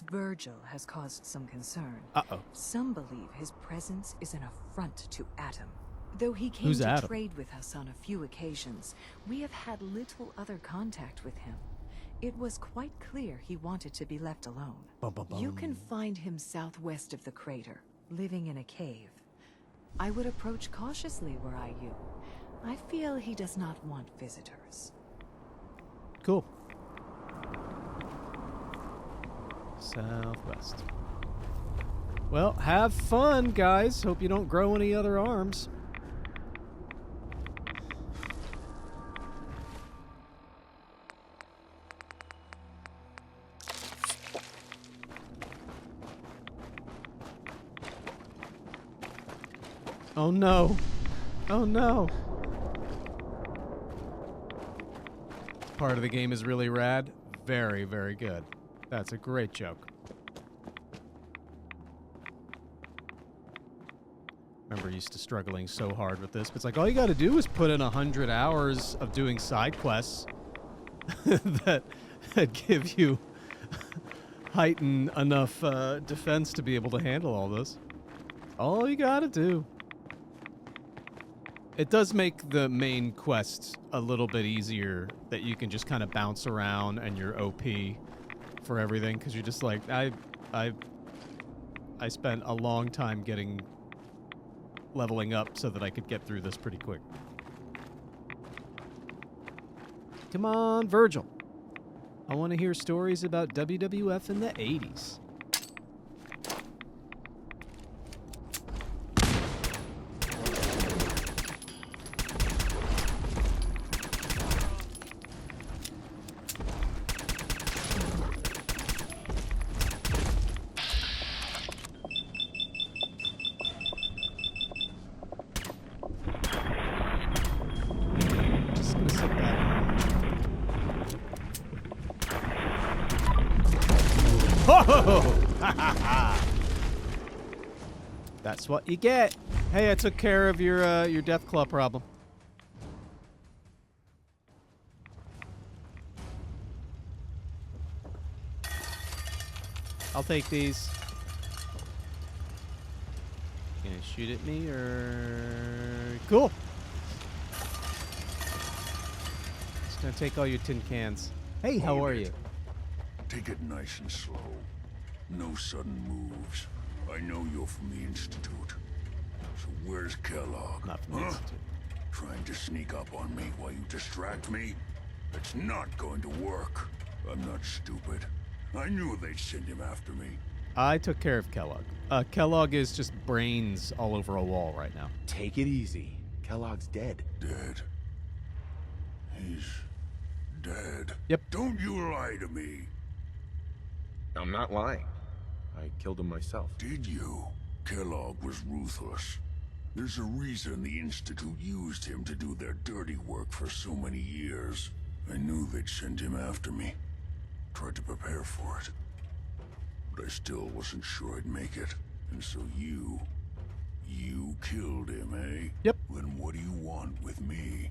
Virgil has caused some concern. Uh-oh. Some believe his presence is an affront to Adam. Though he came Who's to Adam? trade with us on a few occasions, we have had little other contact with him. It was quite clear he wanted to be left alone. Bum, bum, bum. You can find him southwest of the crater, living in a cave. I would approach cautiously were I you. I feel he does not want visitors. Cool. Southwest. Well, have fun, guys. Hope you don't grow any other arms. Oh no. Oh no. Part of the game is really rad. Very, very good. That's a great joke. Remember used to struggling so hard with this, but it's like all you gotta do is put in 100 hours of doing side quests that give you heighten enough defense to be able to handle all this. All you gotta do. It does make the main quests a little bit easier that you can just kind of bounce around and you're OP for everything because you're just like I spent a long time leveling up so that I could get through this pretty quick. Come on, Virgil. I want to hear stories about WWF in the 80s. That's what you get. Hey, I took care of your Deathclaw problem. I'll take these. You gonna shoot at me or... Cool. Just gonna take all your tin cans. Hey, how are you? Take it nice and slow. No sudden moves. I know you're from the Institute. So where's Kellogg? Not from the Institute. Trying to sneak up on me while you distract me? It's not going to work. I'm not stupid. I knew they'd send him after me. I took care of Kellogg. Kellogg is just brains all over a wall right now. Take it easy. Kellogg's dead. Dead? He's dead? Yep. Don't you lie to me. I'm not lying. I killed him myself. Did you? Kellogg was ruthless. There's a reason the Institute used him to do their dirty work for so many years. I knew they'd send him after me. Tried to prepare for it. But I still wasn't sure I'd make it. And so you killed him, eh? Yep. Then what do you want with me?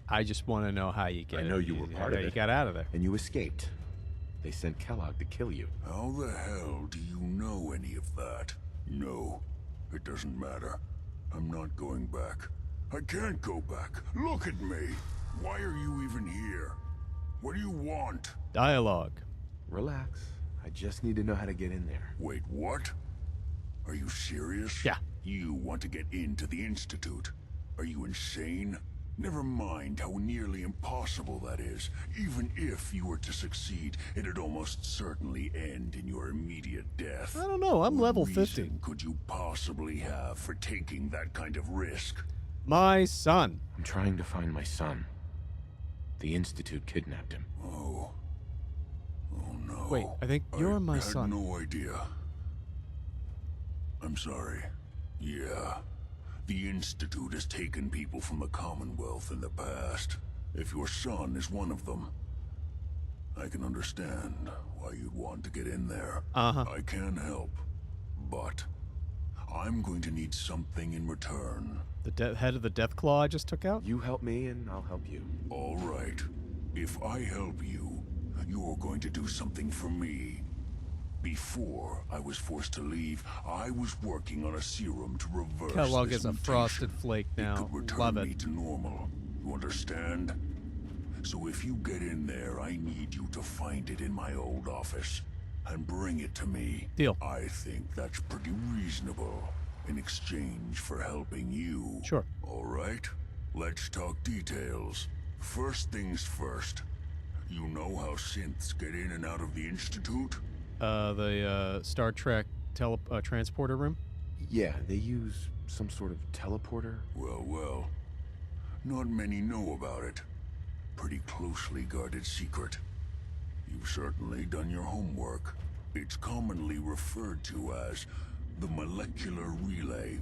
I just want to know how you get I know you were part of it. You got out of there. And you escaped. They sent Kellogg to kill you. How the hell do you know any of that? No, it doesn't matter. I'm not going back. I can't go back. Look at me. Why are you even here? What do you want? Dialogue. Relax. I just need to know how to get in there. Wait, what? Are you serious? Yeah. You want to get into the Institute? Are you insane? Never mind how nearly impossible that is. Even if you were to succeed, it'd almost certainly end in your immediate death. I don't know. I'm What level reason 50. could you possibly have for taking that kind of risk? My son. I'm trying to find my son. The Institute kidnapped him. Oh. Oh no. Wait, I think you're my son. I had no idea. I'm sorry. Yeah. The Institute has taken people from the Commonwealth in the past. If your son is one of them, I can understand why you'd want to get in there. Uh-huh. I can help, but I'm going to need something in return. The head of the Deathclaw I just took out? You help me and I'll help you. All right. If I help you, you're going to do something for me. Before I was forced to leave, I was working on a serum to reverse Kellogg this is a mutation. frosted flake now. It could return Love it. me to normal. You understand? So if you get in there, I need you to find it in my old office and bring it to me. Deal. I think that's pretty reasonable in exchange for helping you. Sure. All right, let's talk details. First things first. You know how synths get in and out of the Institute? The Star Trek transporter room? Yeah, they use some sort of teleporter. Well. Not many know about it. Pretty closely guarded secret. You've certainly done your homework. It's commonly referred to as the molecular relay.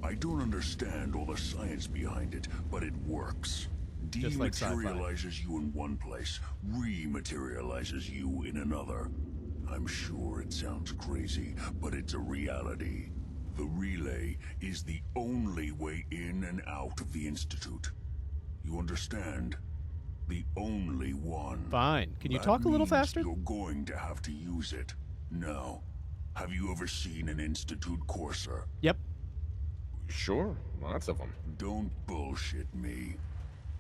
I don't understand all the science behind it, but it works. Just like sci-fi. Dematerializes you in one place, rematerializes you in another. I'm sure it sounds crazy, but it's a reality. The relay is the only way in and out of the Institute. You understand? The only one. Fine. Can you That talk a little means faster? You're going to have to use it. Now, have you ever seen an Institute courser? Yep. Sure, lots of them. Don't bullshit me.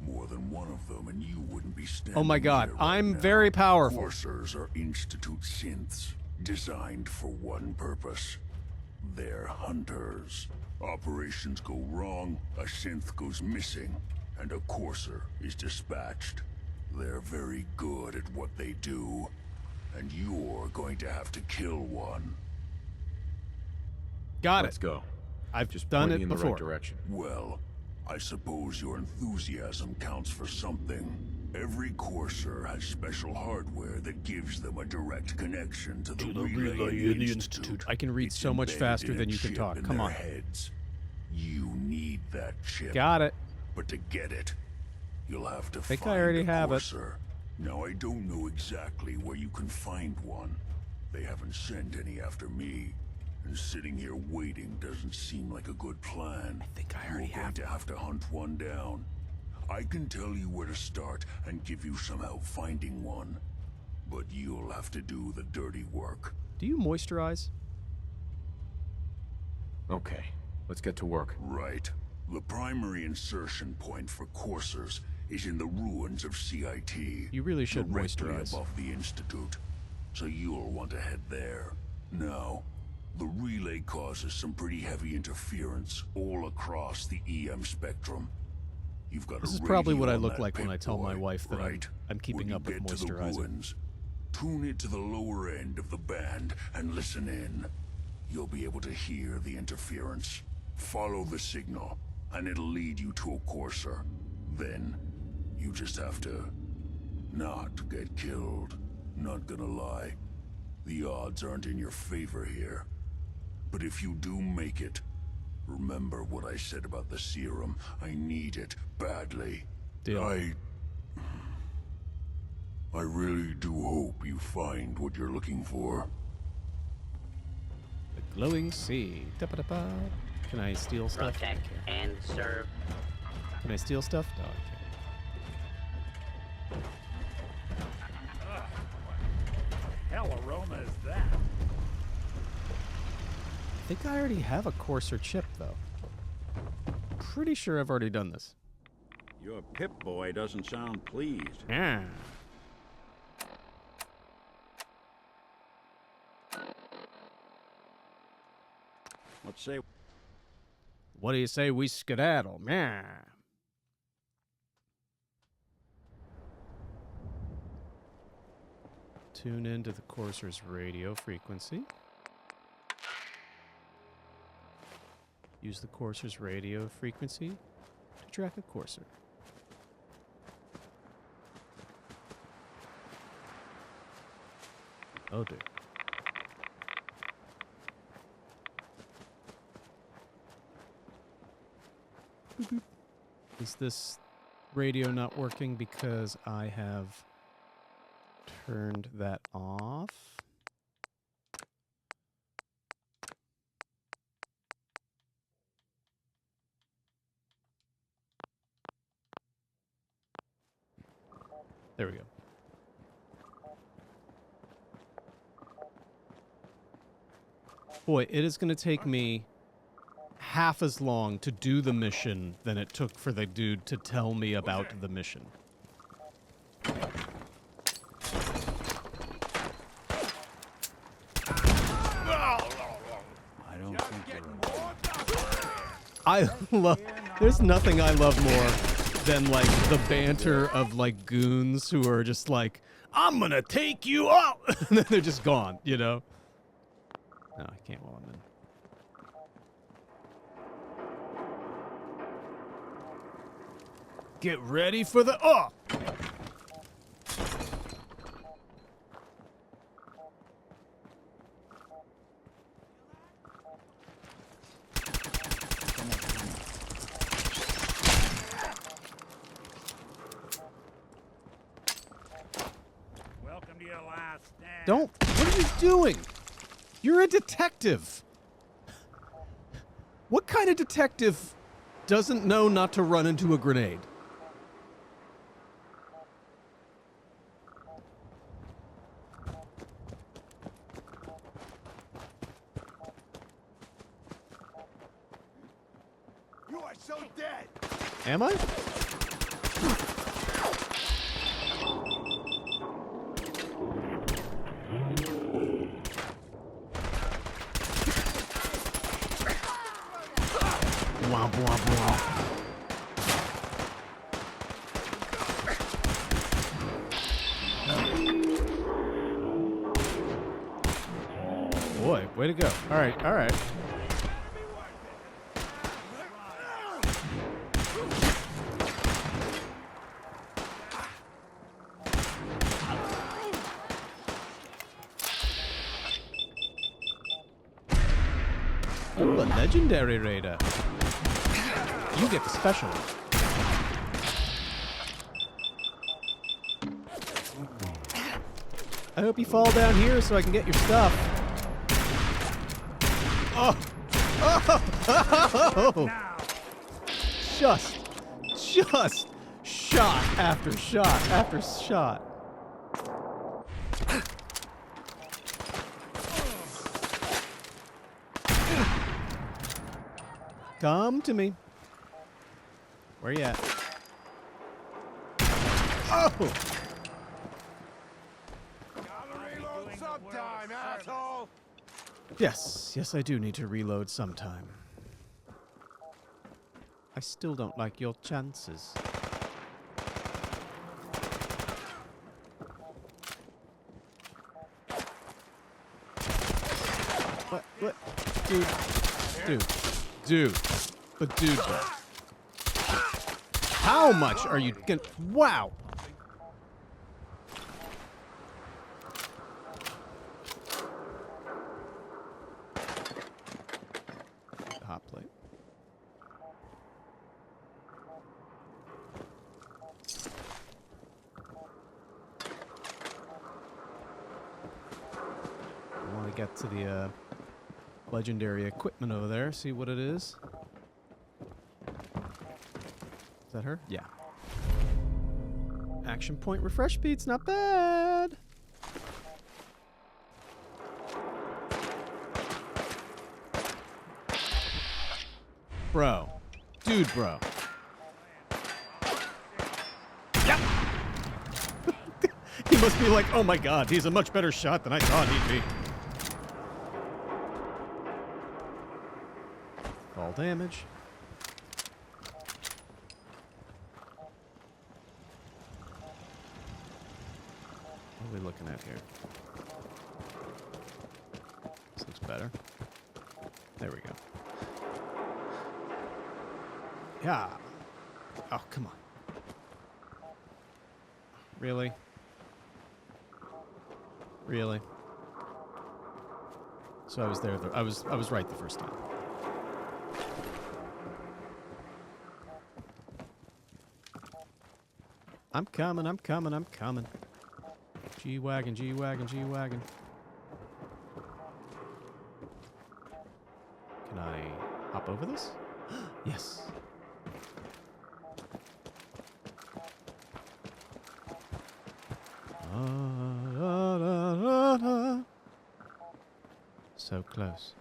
More than one of them, and you wouldn't be standing Oh my god, here right I'm now. very powerful. Coursers are Institute synths, designed for one purpose. They're hunters. Operations go wrong, a synth goes missing, and a courser is dispatched. They're very good at what they do, and you're going to have to kill one. Got Let's it. go. I've Just done point me it in the before. right direction. Well, I suppose your enthusiasm counts for something. Every courser has special hardware that gives them a direct connection to the relay in the Institute. I can read It's so much embedded faster in a than you can chip talk. in Come their on. heads. You need that chip. Got it. But to get it, you'll have to think I find already a have it. courser. Now, I don't know exactly where you can find one. They haven't sent any after me. And sitting here waiting doesn't seem like a good plan. I think I already You're going to have to hunt one down. I can tell you where to start and give you some help finding one. But you'll have to do the dirty work. Do you moisturize? Okay, let's get to work. Right. The primary insertion point for coursers is in the ruins of CIT. You really should directly moisturize. above the Institute. So you'll want to head there. Now, the relay causes some pretty heavy interference all across the EM spectrum. You've got This a is probably what I radio on look that like when I tell my Pip-Boy, wife that right? I'm keeping When you up with get to the moisturizing. ruins, tune it to the lower end of the band and listen in. You'll be able to hear the interference. Follow the signal, and it'll lead you to a courser. Then, you just have to not get killed. Not gonna lie, the odds aren't in your favor here. But if you do make it, remember what I said about the serum. I need it badly. Deal. I really do hope you find what you're looking for. The glowing sea. Da-ba-da-ba. Can I steal stuff? Protect and serve. Can I steal stuff? No, I can't. Hell aroma is that? I think I already have a courser chip, though. Pretty sure I've already done this. Your Pip-Boy doesn't sound pleased. Yeah. Let's say What do you say we skedaddle? Yeah. Tune into the courser's radio frequency. Use the courser's radio frequency to track a courser. Oh dear. Is this radio not working because I have turned that off? There we go. Boy, it is going to take me half as long to do the mission than it took for the dude to tell me about the mission. I don't think you're I love... There's nothing I love more than, like, the banter of, like, goons who are just like, I'm gonna take you out! And then they're just gone, you know? No, I can't while I'm in. Get ready for the... Oh! welcome to your last stand. Don't... What are you doing? You're a detective. What kind of detective doesn't know not to run into a grenade? You are so dead! Am I? Womp, womp, womp. Boy, way to go. All right, all right. Ooh, a legendary raider. You get the special. I hope you fall down here so I can get your stuff. Oh! Oh! Just shot after shot after shot. Come to me. Where you at? Oh! Gotta reload sometime, asshole! Yes, I do need to reload sometime. I still don't like your chances. What? Dude. But dude, though. How much are you gonna... Wow! Hot plate. I want to get to the legendary equipment over there, see what it is. Is that her? Yeah. Action point refresh speed's not bad. Bro. Dude, bro. Yep. He must be like, oh my god, he's a much better shot than I thought he'd be. Fall damage. What are we looking at here? This looks better. There we go. Yeah. Oh, come on. Really? Really? So I was there. I was right the first time. I'm coming. G-Wagon. Can I hop over this? Yes. So close.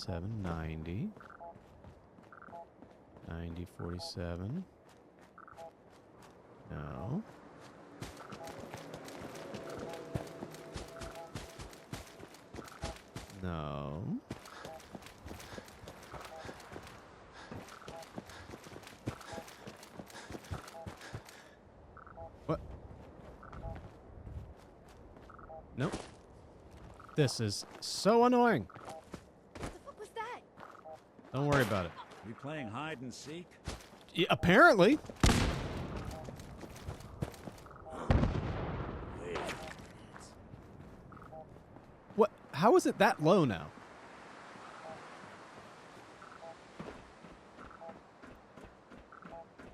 47, 90. 90, 47. No. No. What? Nope. This is so annoying. What the fuck was that? Don't worry about it. We playing hide and seek? Yeah, apparently. What? How is it that low now?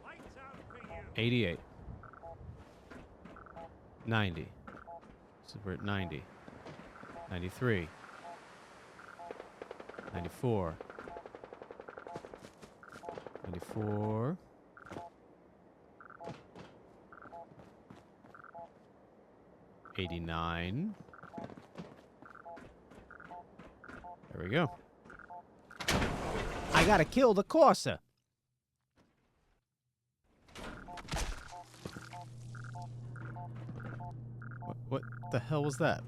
Lights out for you. 88. 90. So we're at 90. 93. 94. 94. 89. There we go. I gotta kill the Corsa. What the hell was that?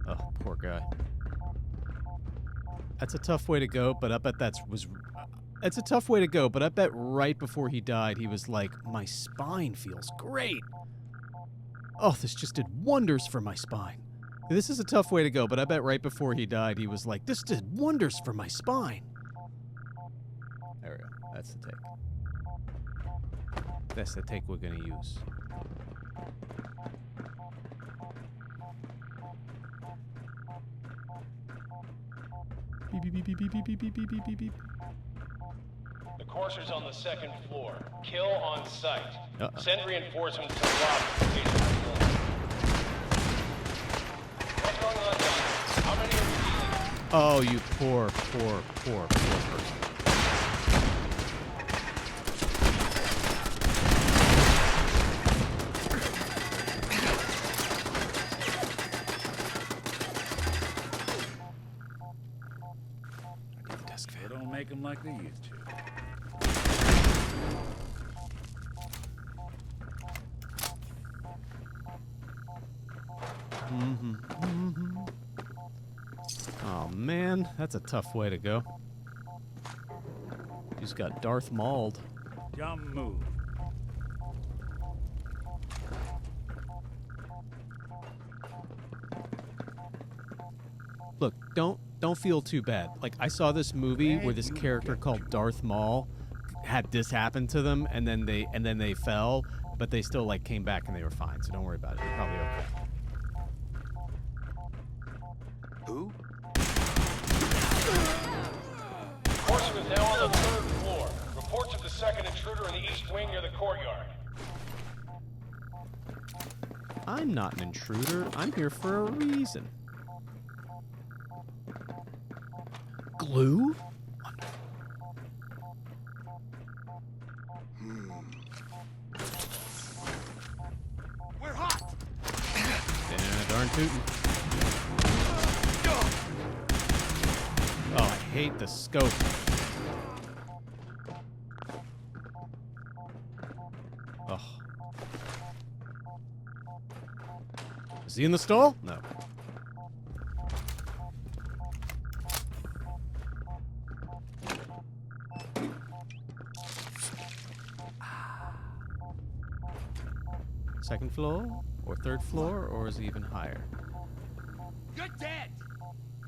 Oh, poor guy. That's a tough way to go, but I bet it's a tough way to go, but I bet right before he died, he was like, my spine feels great. Oh, this just did wonders for my spine. This is a tough way to go, but I bet right before he died, he was like, this did wonders for my spine. There we go. That's the take. That's the take we're going to use. Beep, beep, beep, beep, beep, beep, beep, beep, beep, beep, beep. The courser's on the second floor. Kill on sight. Uh-oh. Send reinforcements to the lobby. What's going on, John? How many are we dealing? Oh, you poor person. I need the desk They fan. don't make them like they used to. Oh man, that's a tough way to go. He's got Darth Mauled. Dumb move. Look, don't feel too bad. Like, I saw this movie where this character called Darth Maul had this happen to them, and then they fell, but they still like came back and they were fine. So don't worry about it. They're probably okay. Who? Courser is now on the third floor. Reports of the second intruder in the east wing near the courtyard. I'm not an intruder. I'm here for a reason. Glue? We're hot! Yeah, darn tootin'. Oh, I hate the scope. Oh. Is he in the stall? No. Second floor? Or third floor? Or is he even higher? You're dead!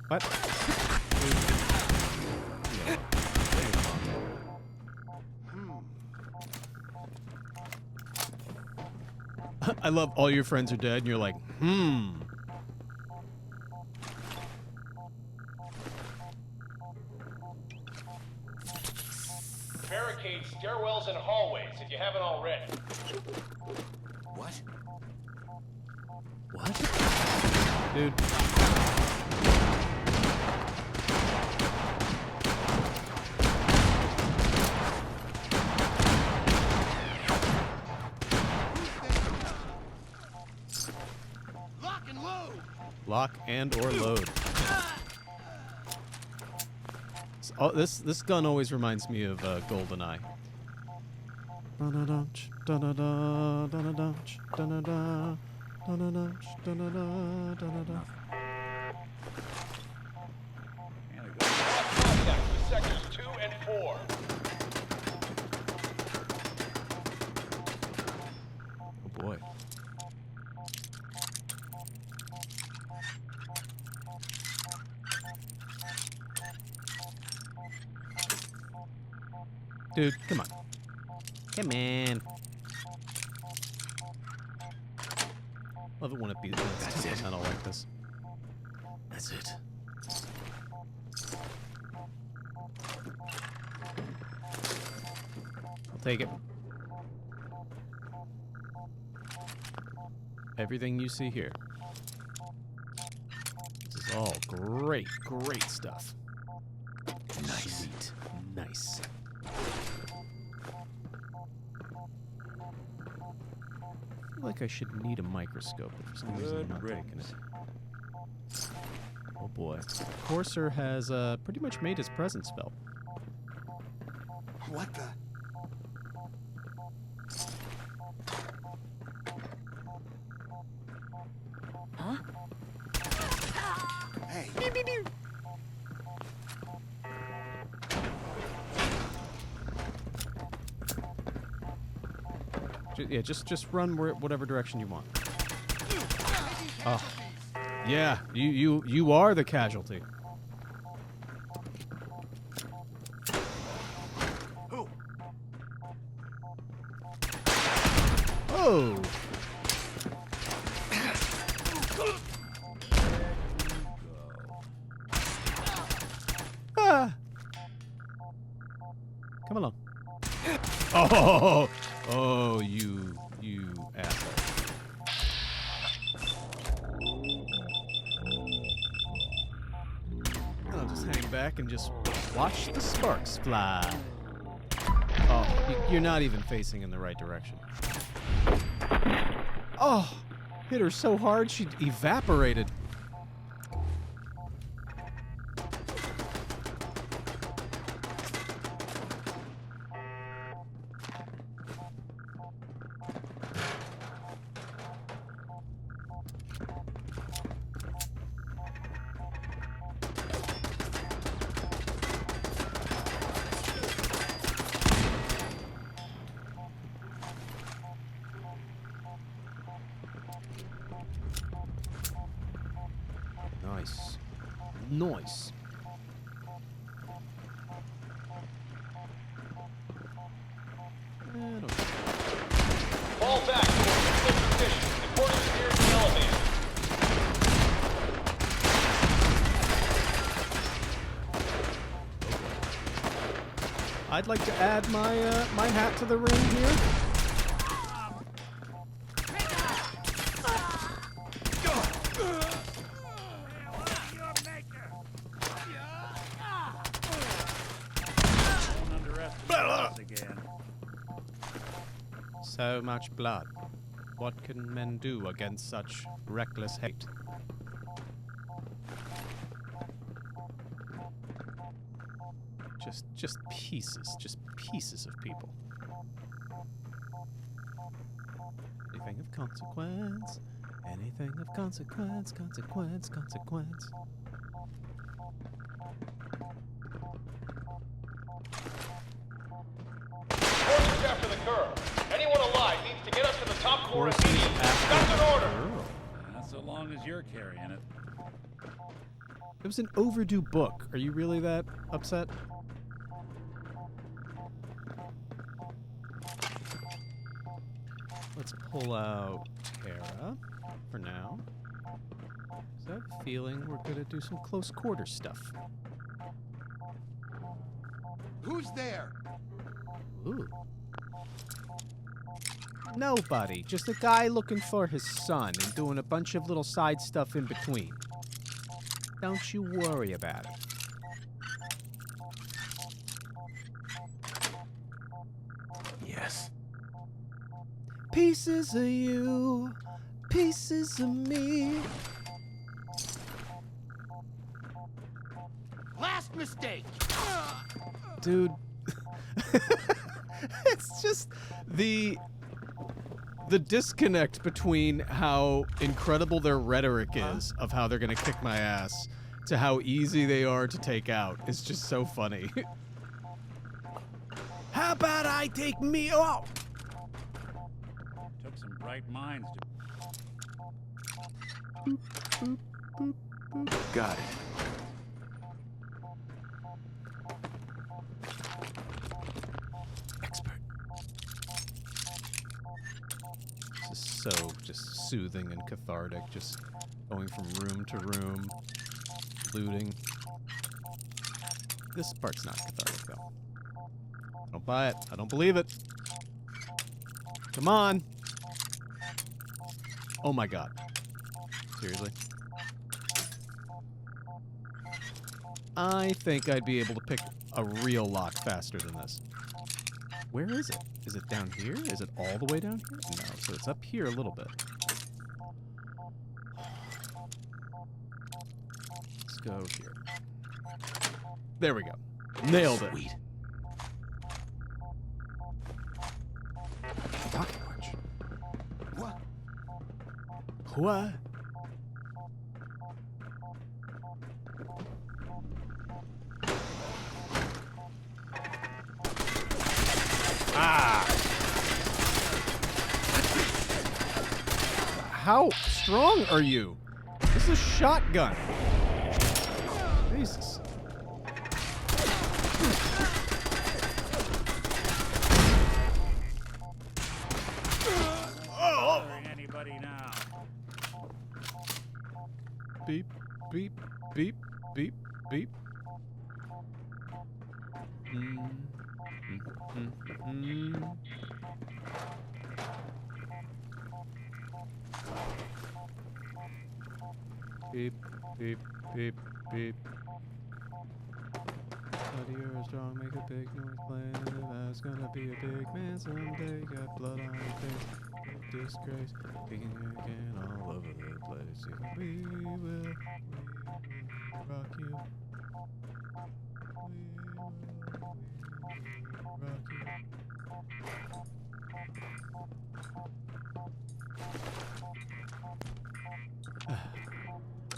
What? Yeah. I love all your friends are dead, and you're like, Barricade stairwells and hallways if you haven't already. What? What? Dude. Lock and load! Lock and or load. Oh, this gun always reminds me of GoldenEye. Contact with sectors 2 and 4. Oh boy. Dude, come on. Come on. Love it when it beats. That's it. I don't like this. That's it. I'll take it. Everything you see here. This is all great, great stuff. Nice. Sweet. Nice. I feel like I should need a microscope, but for some reason I'm not taking it. Oh boy. Corsair has pretty much made his presence felt. What the? Huh? Hey. Yeah, just run whatever direction you want. Oh, yeah, you are the casualty. Oh. Ah. Come along. Oh. Oh, you asshole. I'll just hang back and just watch the sparks fly. Oh, you're not even facing in the right direction. Oh, hit her so hard she evaporated. Nice. Nice. Fall back towards the position. The quarters near the elevator. I'd like to add my my hat to the ring here. So much blood. What can men do against such reckless hate? Just pieces of people. Anything of consequence. Anything of consequence. Horses after the curve. Anyone alive needs to get up to the top floor immediately. That's an order. Not so long as you're carrying it. It was an overdue book. Are you really that upset? Let's pull out Terra for now. 'Cause I have a feeling we're gonna do some close quarter stuff. Who's there? Ooh. Nobody. Just a guy looking for his son and doing a bunch of little side stuff in between. Don't you worry about it. Yes. Pieces of you, pieces of me. mistake. Dude. It's just the disconnect between how incredible their rhetoric is of how they're gonna kick my ass to how easy they are to take out is just so funny. How about I take me off? Took some bright minds to... Got it. Expert. This is so just soothing and cathartic, just going from room to room, looting. This part's not cathartic though. I don't buy it. I don't believe it. Come on. Oh my god. Seriously? I think I'd be able to pick a real lock faster than this. Where is it? Is it down here? Is it all the way down here? No, so it's up here a little bit. Let's go here. There we go. Nailed it. Sweet. Pocket watch. What? What? Ah! How strong are you? This is a shotgun. Jesus. Bothering anybody now. Beep, beep, beep, beep, beep. Beep, beep, beep, beep. Bloody or strong, make a big noise playing. That's gonna be a big man someday. Got blood on his face, disgrace, kicking again all over the place. We will rock you. We will rock you.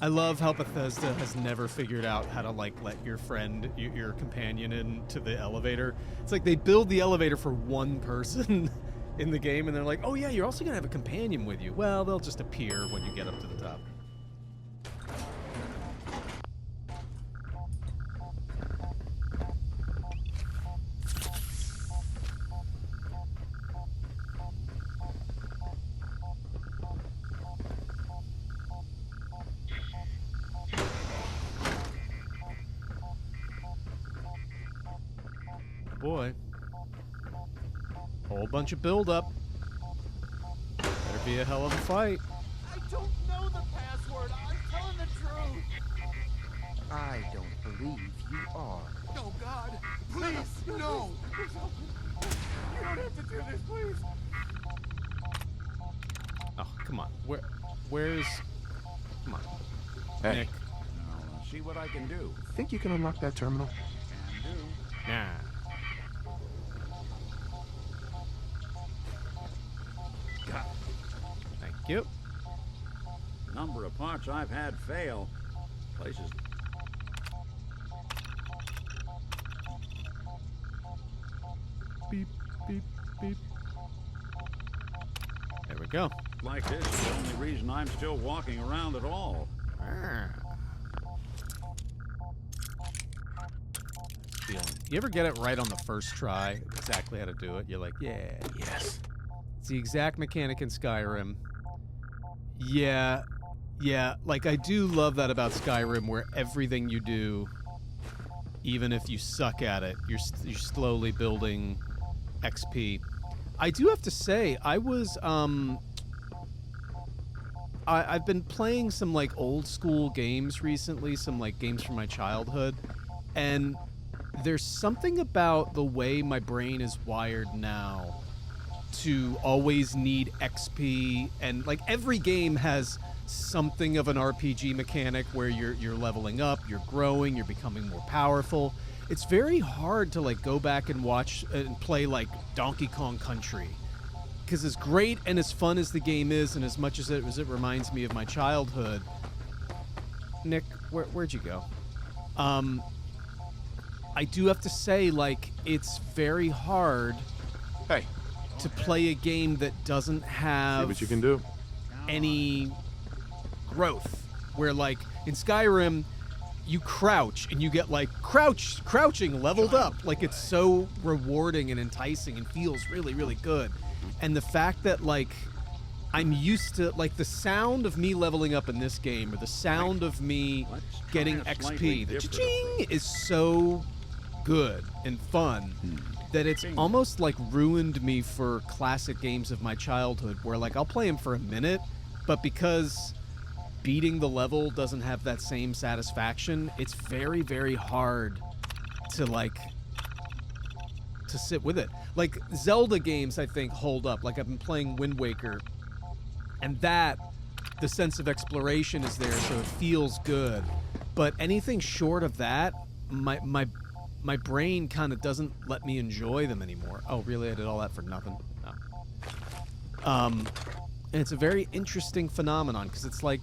I love how Bethesda has never figured out how to like let your friend, your companion into the elevator. It's like they build the elevator for one person in the game and they're like, oh yeah, you're also gonna have a companion with you. Well, they'll just appear when you get up to the top. Boy. Whole bunch of build-up. Better be a hell of a fight. I don't know the password. I'm telling the truth. I don't believe you are. Oh, God. Please, no. You don't have to do this, please. Oh, come on. Where's... Come on. Hey. Nick. I'll see what I can do. Think you can unlock that terminal? Can do. Nah. Thank you. Number of parts I've had fail. Places. Beep, beep, beep. There we go. Like this is the only reason I'm still walking around at all. Feeling. You ever get it right on the first try? Exactly how to do it. You're like, yeah. Yes. It's the exact mechanic in Skyrim. Yeah. Yeah. Like, I do love that about Skyrim, where everything you do, even if you suck at it, you're slowly building XP. I do have to say, I was, I've been playing some, like, old school games recently, some, like, games from my childhood, and there's something about the way my brain is wired now to always need XP, and like every game has something of an RPG mechanic where you're leveling up, you're growing, you're becoming more powerful. It's very hard to like go back and watch and play like Donkey Kong Country, because as great and as fun as the game is, and as much as it reminds me of my childhood. Nick, where'd you go? I do have to say, like, it's very hard to play a game that doesn't have See what you can do. any growth. Where, like, in Skyrim, you crouch and you get, like, crouching leveled up. Like, it's so rewarding and enticing and feels really, really good. And the fact that, like, I'm used to, like, the sound of me leveling up in this game, or the sound of me getting XP, the cha-ching is so good and fun that it's almost like ruined me for classic games of my childhood, where like I'll play them for a minute, but because beating the level doesn't have that same satisfaction, it's very, very hard to like to sit with it. Like Zelda games I think hold up. Like I've been playing Wind Waker, and that the sense of exploration is there, so it feels good. But anything short of that, my brain kind of doesn't let me enjoy them anymore. Oh, really? I did all that for nothing? No. And it's a very interesting phenomenon, because it's like,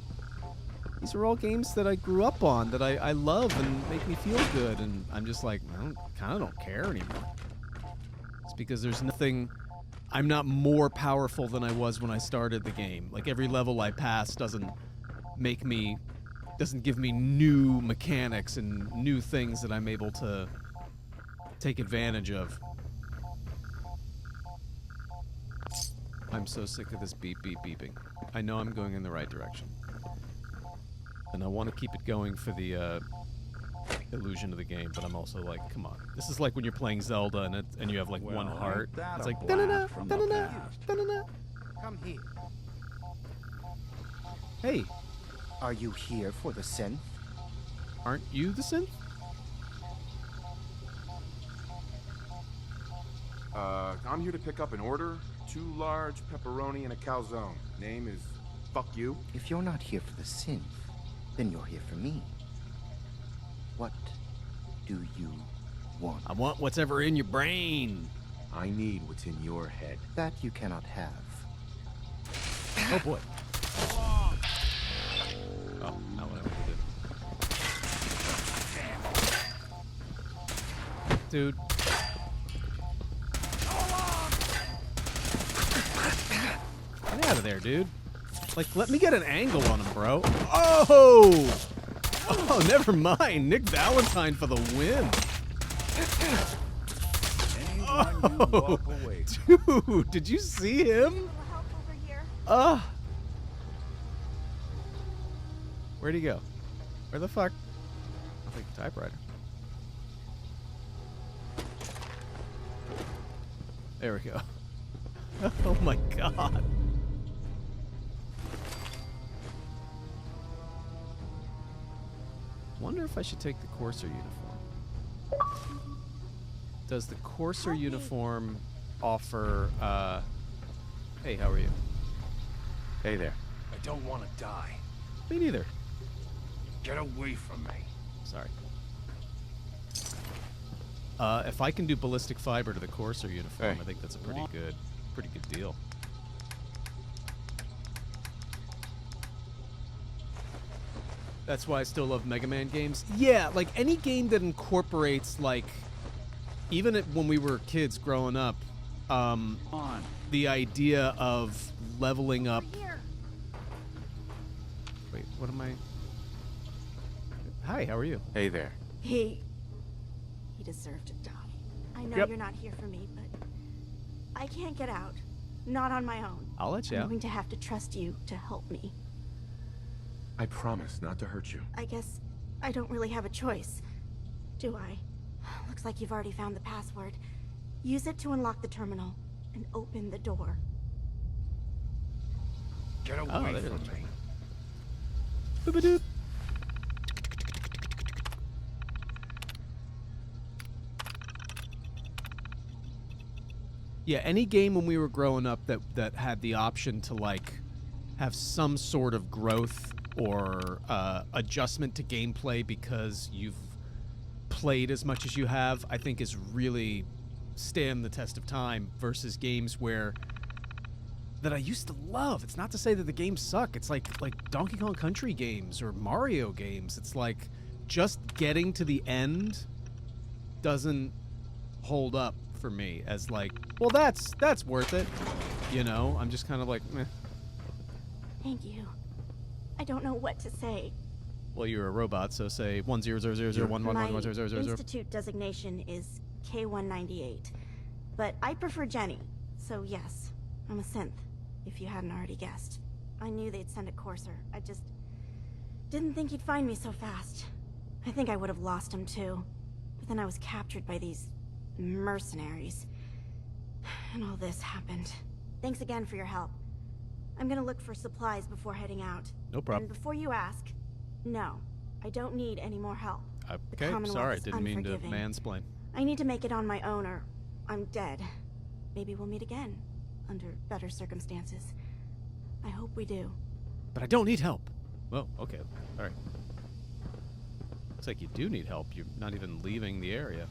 these are all games that I grew up on, that I love and make me feel good, and I'm just like, I kind of don't care anymore. It's because there's nothing... I'm not more powerful than I was when I started the game. Like, every level I pass doesn't give me new mechanics and new things that I'm able to take advantage of. I'm so sick of this beep, beep, beeping. I know I'm going in the right direction. And I want to keep it going for the illusion of the game, but I'm also like, come on. This is like when you're playing Zelda and you have like one heart. It's like, da-na-na, da-na-na, da-na-na. Come here. Hey, Are you here for the synth? aren't you the synth? I'm here to pick up an order. 2 large pepperoni and a calzone. Name is Fuck You. If you're not here for the synth, then you're here for me. What do you want? I want what's ever in your brain. I need what's in your head. That you cannot have. Oh boy. Oh, not what I wanted to do. Dude. Get out of there, dude. Like, let me get an angle on him, bro. Oh! Oh, never mind. Nick Valentine for the win. Oh, dude, did you see him? Where'd he go? Where the fuck? I'll take the typewriter. There we go. Oh my god. Wonder if I should take the Courser uniform. Does the Courser uniform offer, hey, how are you? Hey there. I don't want to die. Me neither. Get away from me. Sorry. If I can do ballistic fiber to the Courser uniform, Hey. I think that's a pretty good deal. That's why I still love Mega Man games. Yeah, like any game that incorporates, like, even when we were kids growing up, the idea of leveling up. Wait, what am I? Hi, how are you? Hey there. He deserved to die. I know Yep. you're not here for me, but I can't get out. Not on my own. I'll let you I'm out. going to have to trust you to help me. I promise not to hurt you. I guess I don't really have a choice, do I? Looks like you've already found the password. Use it to unlock the terminal and open the door. Get away Oh, there from it is. me. Boop-a-doop. Yeah, any game when we were growing up that had the option to, like, have some sort of growth or adjustment to gameplay because you've played as much as you have, I think is really stand the test of time versus games where that I used to love. It's not to say that the games suck. It's like Donkey Kong Country games or Mario games. It's like just getting to the end doesn't hold up for me as like, well, that's worth it. You know, I'm just kind of like, meh. Thank you. I don't know what to say. Well, you're a robot, so say 1000011111000. My institute designation is K198, but I prefer Jenny. So yes, I'm a synth, if you hadn't already guessed. I knew they'd send a courser. I just didn't think he'd find me so fast. I think I would have lost him too. But then I was captured by these mercenaries. And all this happened. Thanks again for your help. I'm gonna look for supplies before heading out. No problem. And before you ask, no, I don't need any more help. Okay, sorry, didn't mean to mansplain. I need to make it on my own or I'm dead. Maybe we'll meet again, under better circumstances. I hope we do. But I don't need help. Well, okay, all right. Looks like you do need help. You're not even leaving the area.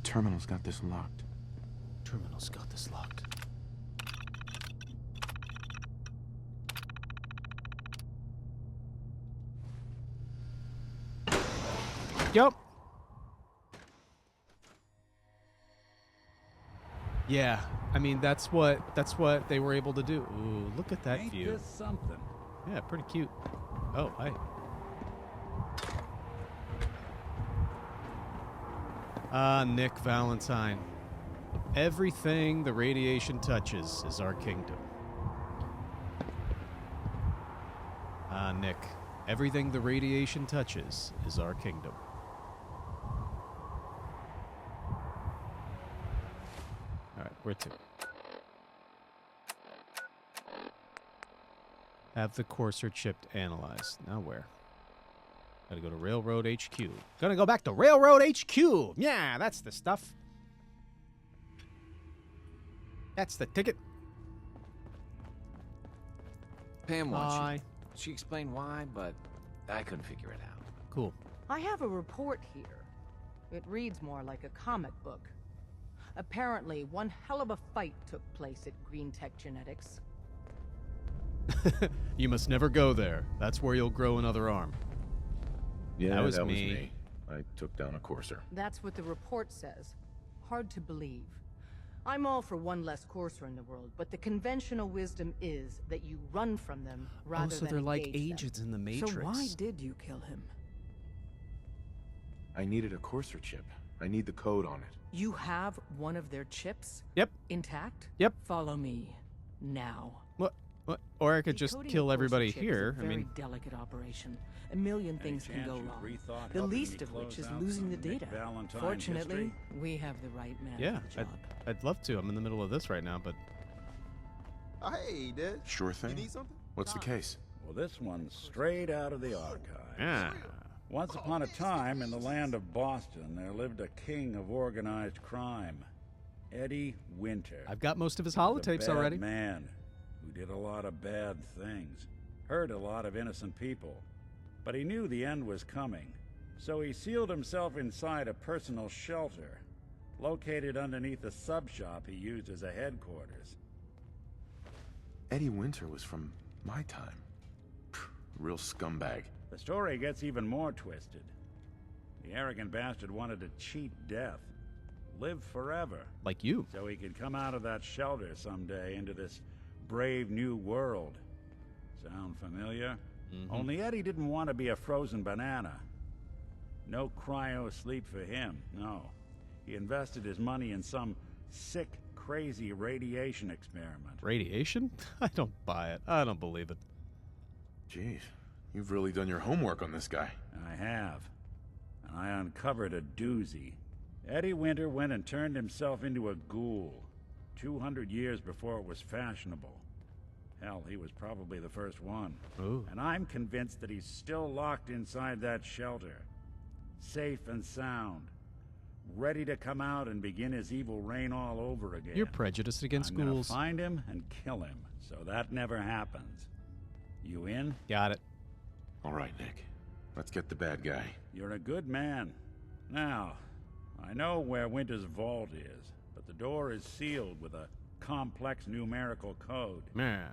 Terminal's got this locked. Terminal's got this locked. Yep. Yeah, I mean that's what they were able to do. Ooh, look at that Ain't view. this something? Yeah, pretty cute. Oh, hi. Ah, Nick Valentine. Everything the radiation touches is our kingdom. Ah, Nick. Everything the radiation touches is our kingdom. Alright, where to? Have the courser chipped analyzed. Now where? Gotta go to Railroad HQ. Gonna go back to Railroad HQ! Yeah, that's the stuff. That's the ticket. Pam wants Bye. you. She explained why, but I couldn't figure it out. Cool. I have a report here. It reads more like a comic book. Apparently, one hell of a fight took place at Green Tech Genetics. You must never go there. That's where you'll grow another arm. Yeah, that was me. I took down a courser. That's what the report says. Hard to believe. I'm all for one less courser in the world, but the conventional wisdom is that you run from them rather than so they're like engage agents them. in the Matrix. So why did you kill him? I needed a courser chip. I need the code on it. You have one of their chips? Yep. Intact? Yep. Follow me. Now. What? Or I could just Decoding kill a courser everybody chip here. is a I very mean, delicate operation. A million things can chance go you've wrong. rethought The helping least me of which close is out losing the some Nick data. Valentine Fortunately, history? we have the right man yeah, for the job. I'd love to. I'm in the middle of this right now, but Hey, Dad. Sure thing. You need something? What's the case? Well, this one's straight out of the archive. yeah. Once upon a time, in the land of Boston, there lived a king of organized crime, Eddie Winter. I've got most of his He was a holotapes bad already. man who did a lot of bad things, hurt a lot of innocent people. But he knew the end was coming, so he sealed himself inside a personal shelter, located underneath a sub-shop he used as a headquarters. Eddie Winter was from my time. Real scumbag. The story gets even more twisted. The arrogant bastard wanted to cheat death, live forever, Like you. so he could come out of that shelter someday into this brave new world. Sound familiar? Only Eddie didn't want to be a frozen banana. No cryo sleep for him, no. He invested his money in some sick, crazy radiation experiment. Radiation? I don't buy it. I don't believe it. Jeez, you've really done your homework on this guy. I have. And I uncovered a doozy. Eddie Winter went and turned himself into a ghoul, 200 years before it was fashionable. Hell, he was probably the first one. Ooh. And I'm convinced that he's still locked inside that shelter. Safe and sound. Ready to come out and begin his evil reign all over again. You're prejudiced against I'm gonna schools. find him and kill him, so that never happens. You in? Got it. All right, Nick. Let's get the bad guy. You're a good man. Now, I know where Winter's vault is, but the door is sealed with a complex numerical code. Man.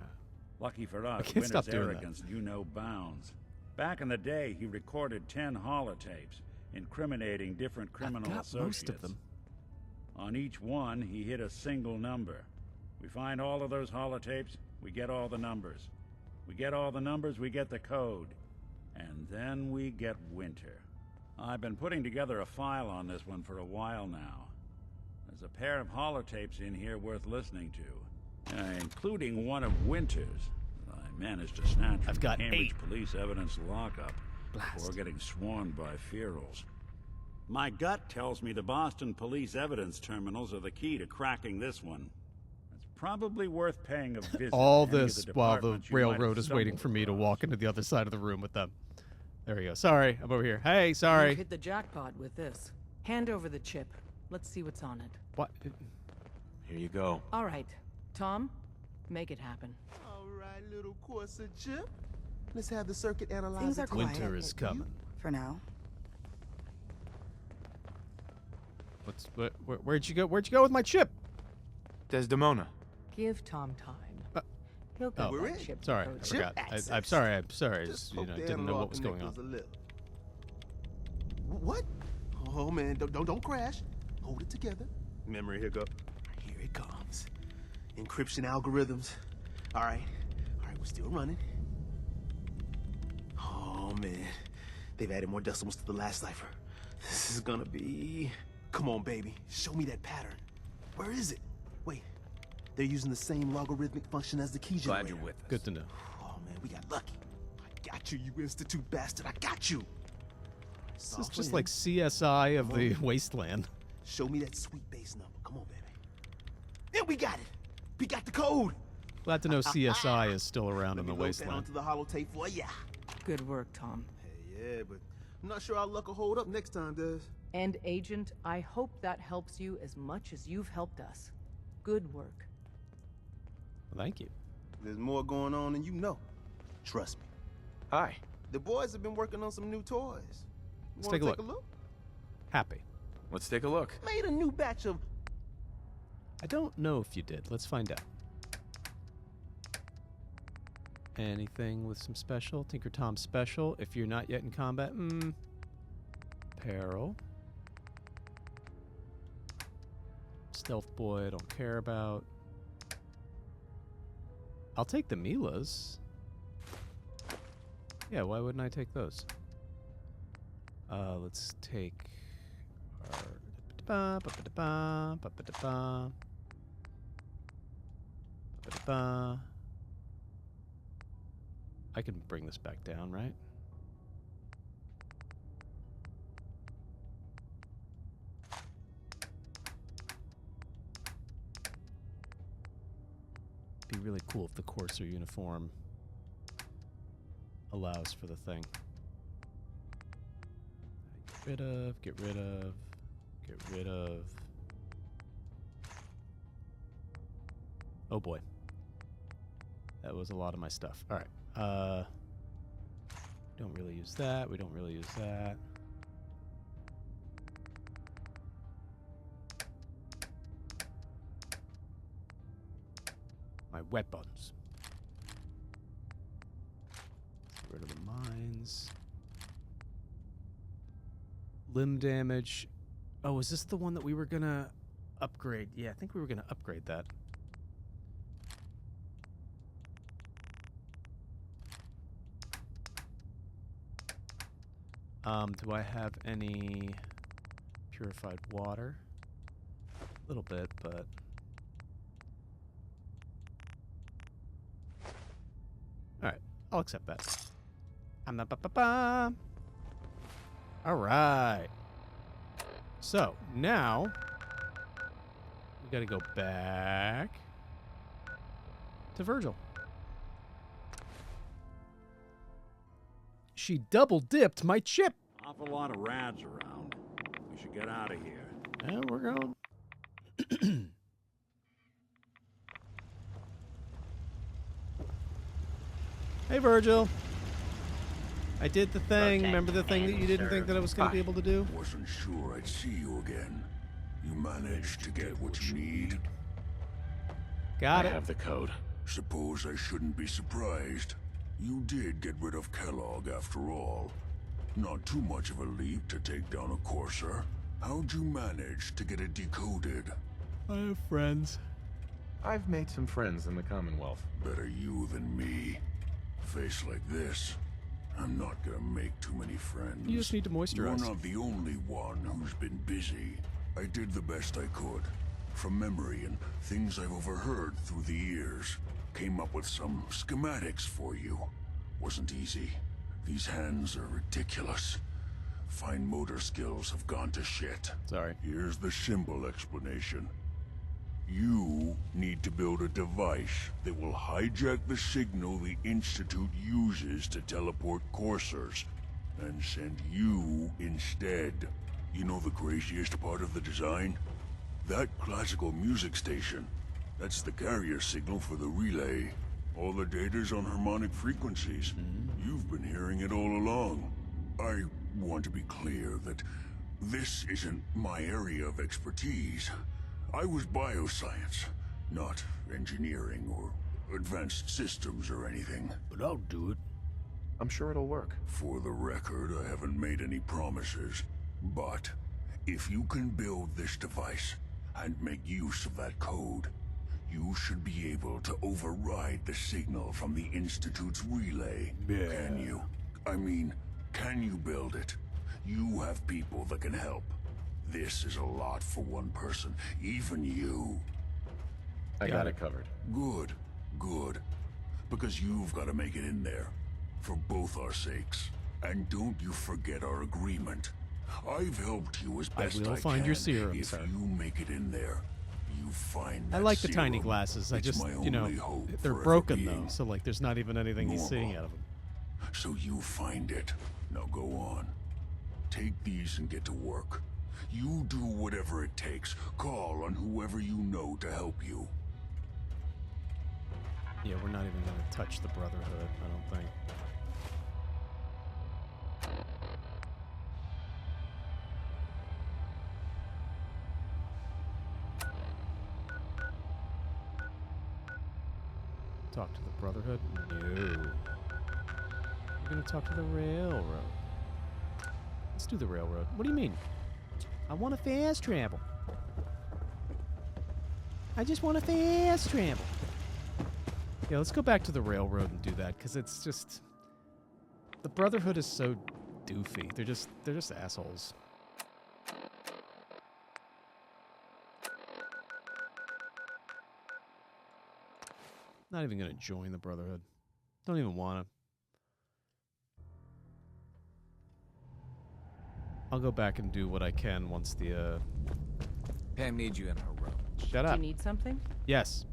Lucky for us, can't stop Winter's doing that. arrogance knew no bounds. Back in the day, he recorded 10 holotapes, incriminating different criminal I've got associates. most of them. On each one, he hit a single number. We find all of those holotapes, we get all the numbers. We get all the numbers, we get the code. And then we get Winter. I've been putting together a file on this one for a while now. There's a pair of holotapes in here worth listening to, including one of Winter's that I managed to snatch from I've got Cambridge 8. Police evidence lockup Blast. before getting swarmed by ferals. My gut tells me the Boston Police evidence terminals are the key to cracking this one. It's probably worth paying a visit. All to any of this while the departments you might have railroad is waiting stumbled for me to across. walk into the other side of the room with them. There we go. Sorry, I'm over here. Hey, You sorry. hit the jackpot with this. Hand over the chip. Let's see what's on it. What? Here you go. All right, Tom, make it happen. All right, little Corsa chip. Let's have the circuit analyzer. Things are take a quiet. Winter look is at you. coming. For now. Where'd you go? Where'd you go with my chip? Desdemona. Give Tom time. He'll get We're that in. chip. Sorry, I code. forgot. access. I'm sorry. I'm sorry. I Just just, poke the didn't know analog what was going on. connectors a little. What? Oh man, don't crash. Hold it together. Memory hiccup. Here it comes. Encryption algorithms. All right, we're still running. Oh man, they've added more decimals to the last cipher. This is gonna be. Come on, baby, show me that pattern. Where is it? Wait, they're using the same logarithmic function as the key generator. Glad you're with us. Good to know. Oh man, we got lucky. I got you, you institute bastard. I got you. This is just like CSI of the wasteland. Show me that sweet base number. Come on, baby. Yeah, we got it. We got the code. Glad to know CSI is still around in the Let me load that wasteland. onto the holotape for ya. Good work, Tom. Hey, yeah, but I'm not sure our luck will hold up next time, does? And Agent, I hope that helps you as much as you've helped us. Good work. Well, thank you. There's more going on than you know. Trust me. Hi. The boys have been working on some new toys. Let's Wanna take a look. Happy. Let's take a look. Made a new batch of. I don't know if you did. Let's find out. Anything with some special? Tinker Tom special. If you're not yet in combat, peril. Stealth boy, I don't care about. I'll take the Milas. Yeah, why wouldn't I take those? Let's take our I can bring this back down, right? Be really cool if the Courser uniform allows for the thing. Get rid of, get rid of, get rid of. Oh boy. That was a lot of my stuff. All right. Don't really use that. We don't really use that. My weapons. Get rid of the mines. Limb damage. Oh, is this the one that we were gonna upgrade? Yeah, I think we were gonna upgrade that. Do I have any purified water? A little bit, but... Alright, I'll accept that. Alright. So, now... we gotta go back... to Virgil. She double-dipped my chip. Awful lot of rads around. We should get out of here. Yeah, we're going. Hey, Virgil. I did the thing. Remember the thing that you didn't think that I was going to be able to do? Wasn't sure I'd see you again. You managed to get what you need. Got it. I have the code. Suppose I shouldn't be surprised. You did get rid of Kellogg after all. Not too much of a leap to take down a Courser. How'd you manage to get it decoded? I have friends. I've made some friends in the Commonwealth. Better you than me. Face like this, I'm not gonna make too many friends. You just need to moisturize. You're not the only one who's been busy. I did the best I could. From memory and things I've overheard through the years. Came up with some schematics for you. Wasn't easy. These hands are ridiculous. Fine motor skills have gone to shit. Sorry. Here's the symbol explanation. You need to build a device that will hijack the signal the Institute uses to teleport coursers, and send you instead. You know the craziest part of the design? That classical music station. That's the carrier signal for the relay. All the data's on harmonic frequencies. You've been hearing it all along. I want to be clear that this isn't my area of expertise. I was bioscience, not engineering or advanced systems or anything. But I'll do it. I'm sure it'll work. For the record, I haven't made any promises. But if you can build this device and make use of that code, you should be able to override the signal from the Institute's relay. Yeah. Can you? I mean, can you build it? You have people that can help. This is a lot for one person, even you. I got it covered. Good, good. Because you've got to make it in there, for both our sakes. And don't you forget our agreement. I've helped you as best I can. I will find your serum, if sir. you make it in there, you find that I like the serum. tiny glasses. I It's just, my you know, only hope they're for broken ever though, being so like there's not even anything he's seeing out of them. So you find it. Now go on. Take these and get to work. You do whatever it takes. Call on whoever you know to help you. Yeah, we're not even going to touch the Brotherhood, I don't think. Talk to the Brotherhood? No. We're going to talk to the Railroad. Let's do the Railroad. What do you mean? I want to fast travel. I just want to fast travel. Yeah, let's go back to the Railroad and do that, because it's just... The Brotherhood is so doofy. They're just assholes. Not even going to join the Brotherhood. Don't even want to. I'll go back and do what I can once the, Pam needs you in her room. Shut up. Do you need something? Yes.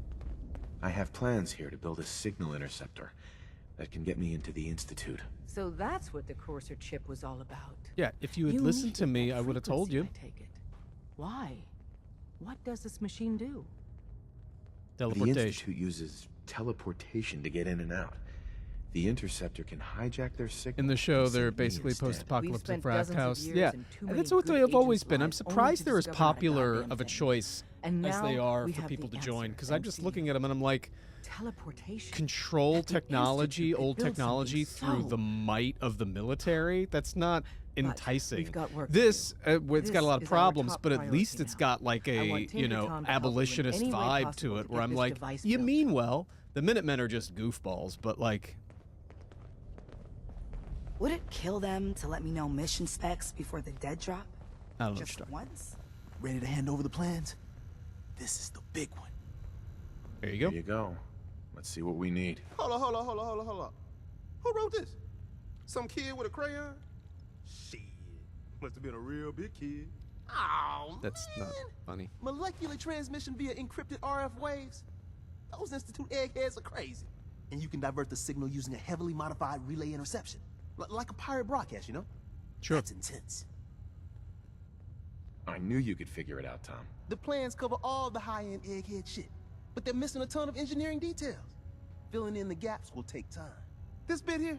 I have plans here to build a signal interceptor that can get me into the Institute. So that's what the Courser chip was all about. Yeah, if you had listened to me, I would have told you. I take it. Why? What does this machine do? Teleportation. The Institute uses teleportation to get in and out. The interceptor can hijack their signal. In the show, and they're send me basically instead. post-apocalyptic frat house. years Yeah, and too and many that's what good they've always agents been. I'm lied only surprised to they're as discover that popular goddamn of a thing. choice And as they now are we for have people the to join. answer, Because I'm just thanks to looking you. at them and I'm like, Teleportation. control At the technology, Institute, they old built technology something through the so- might of the military. That's not enticing. we've got work to This, it's This got a lot of is our problems, top but at least priority it's now. got like I a, want Tim you to know, Tom to help you in abolitionist any way vibe possible to it, to where get I'm this like, device you built. mean well. The Minutemen are just goofballs, but like, Would it kill them to let me know mission specs before the dead drop? I don't know what Just you're talking once? Ready to hand over the plans? This is the big one. There you go. There you go. Let's see what we need. Hold on. Who wrote this? Some kid with a crayon? Shit. Must have been a real big kid. Oh, That's not funny. Molecular transmission via encrypted RF waves? Those Institute eggheads are crazy. And you can divert the signal using a heavily modified relay interception. Like a pirate broadcast, you know? Sure. That's intense. I knew you could figure it out, Tom. The plans cover all the high-end egghead shit, but they're missing a ton of engineering details. Filling in the gaps will take time. This bit here,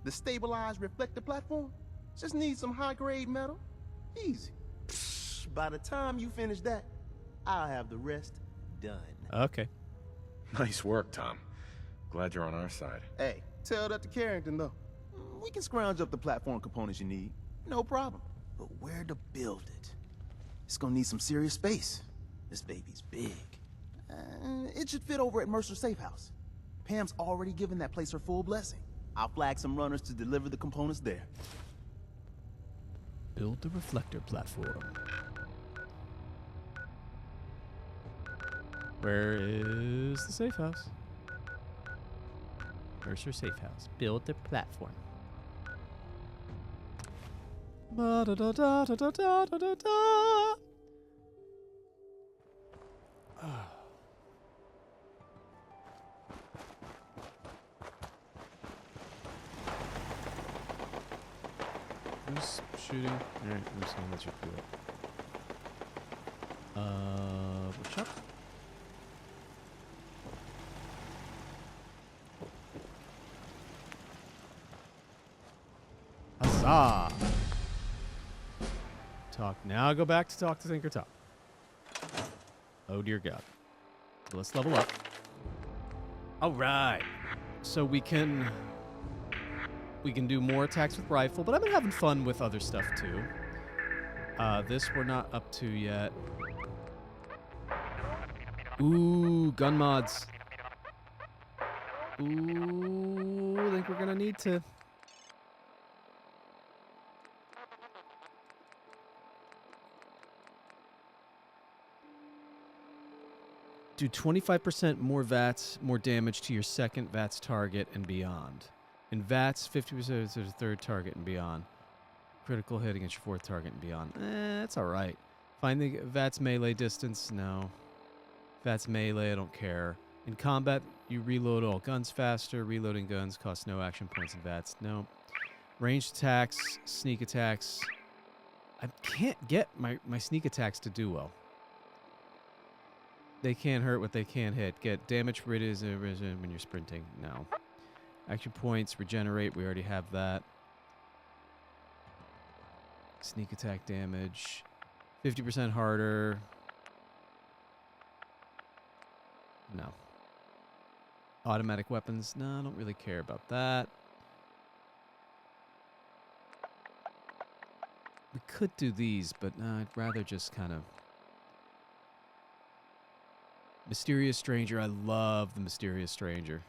the stabilized reflector platform, just needs some high-grade metal. Easy. Psh, by the time you finish that, I'll have the rest done. Okay. Nice work, Tom. Glad you're on our side. Hey, tell that to Carrington, though. We can scrounge up the platform components you need. No problem. But where to build it? It's gonna need some serious space. This baby's big. It should fit over at Mercer's safe house. Pam's already given that place her full blessing. I'll flag some runners to deliver the components there. Build the reflector platform. Where is the safe house? Mercer safe house. Build the platform. Ba da da da da da da da da da. Who's shooting? Alright, I'm just gonna let you do it. Workshop? Huzzah! Talk. Now go back to talk to Tinker Top. Oh dear God. Let's level up. Alright. So we can do more attacks with rifle, but I've been having fun with other stuff too. This we're not up to yet. Ooh, gun mods. Ooh, I think we're gonna need to. Do 25% more VATS, more damage to your second VATS target and beyond. In VATS, 50% to the third target and beyond. Critical hit against your fourth target and beyond. That's alright. Find the VATS melee distance? No. VATS melee, I don't care. In combat, you reload all guns faster. Reloading guns costs no action points in VATS. No. Ranged attacks, sneak attacks. I can't get my sneak attacks to do well. They can't hurt what they can't hit. Get damage reduction when you're sprinting. No. Action points, regenerate. We already have that. Sneak attack damage. 50% harder. No. Automatic weapons. No, I don't really care about that. We could do these, but I'd rather just kind of... Mysterious Stranger. I love the Mysterious Stranger.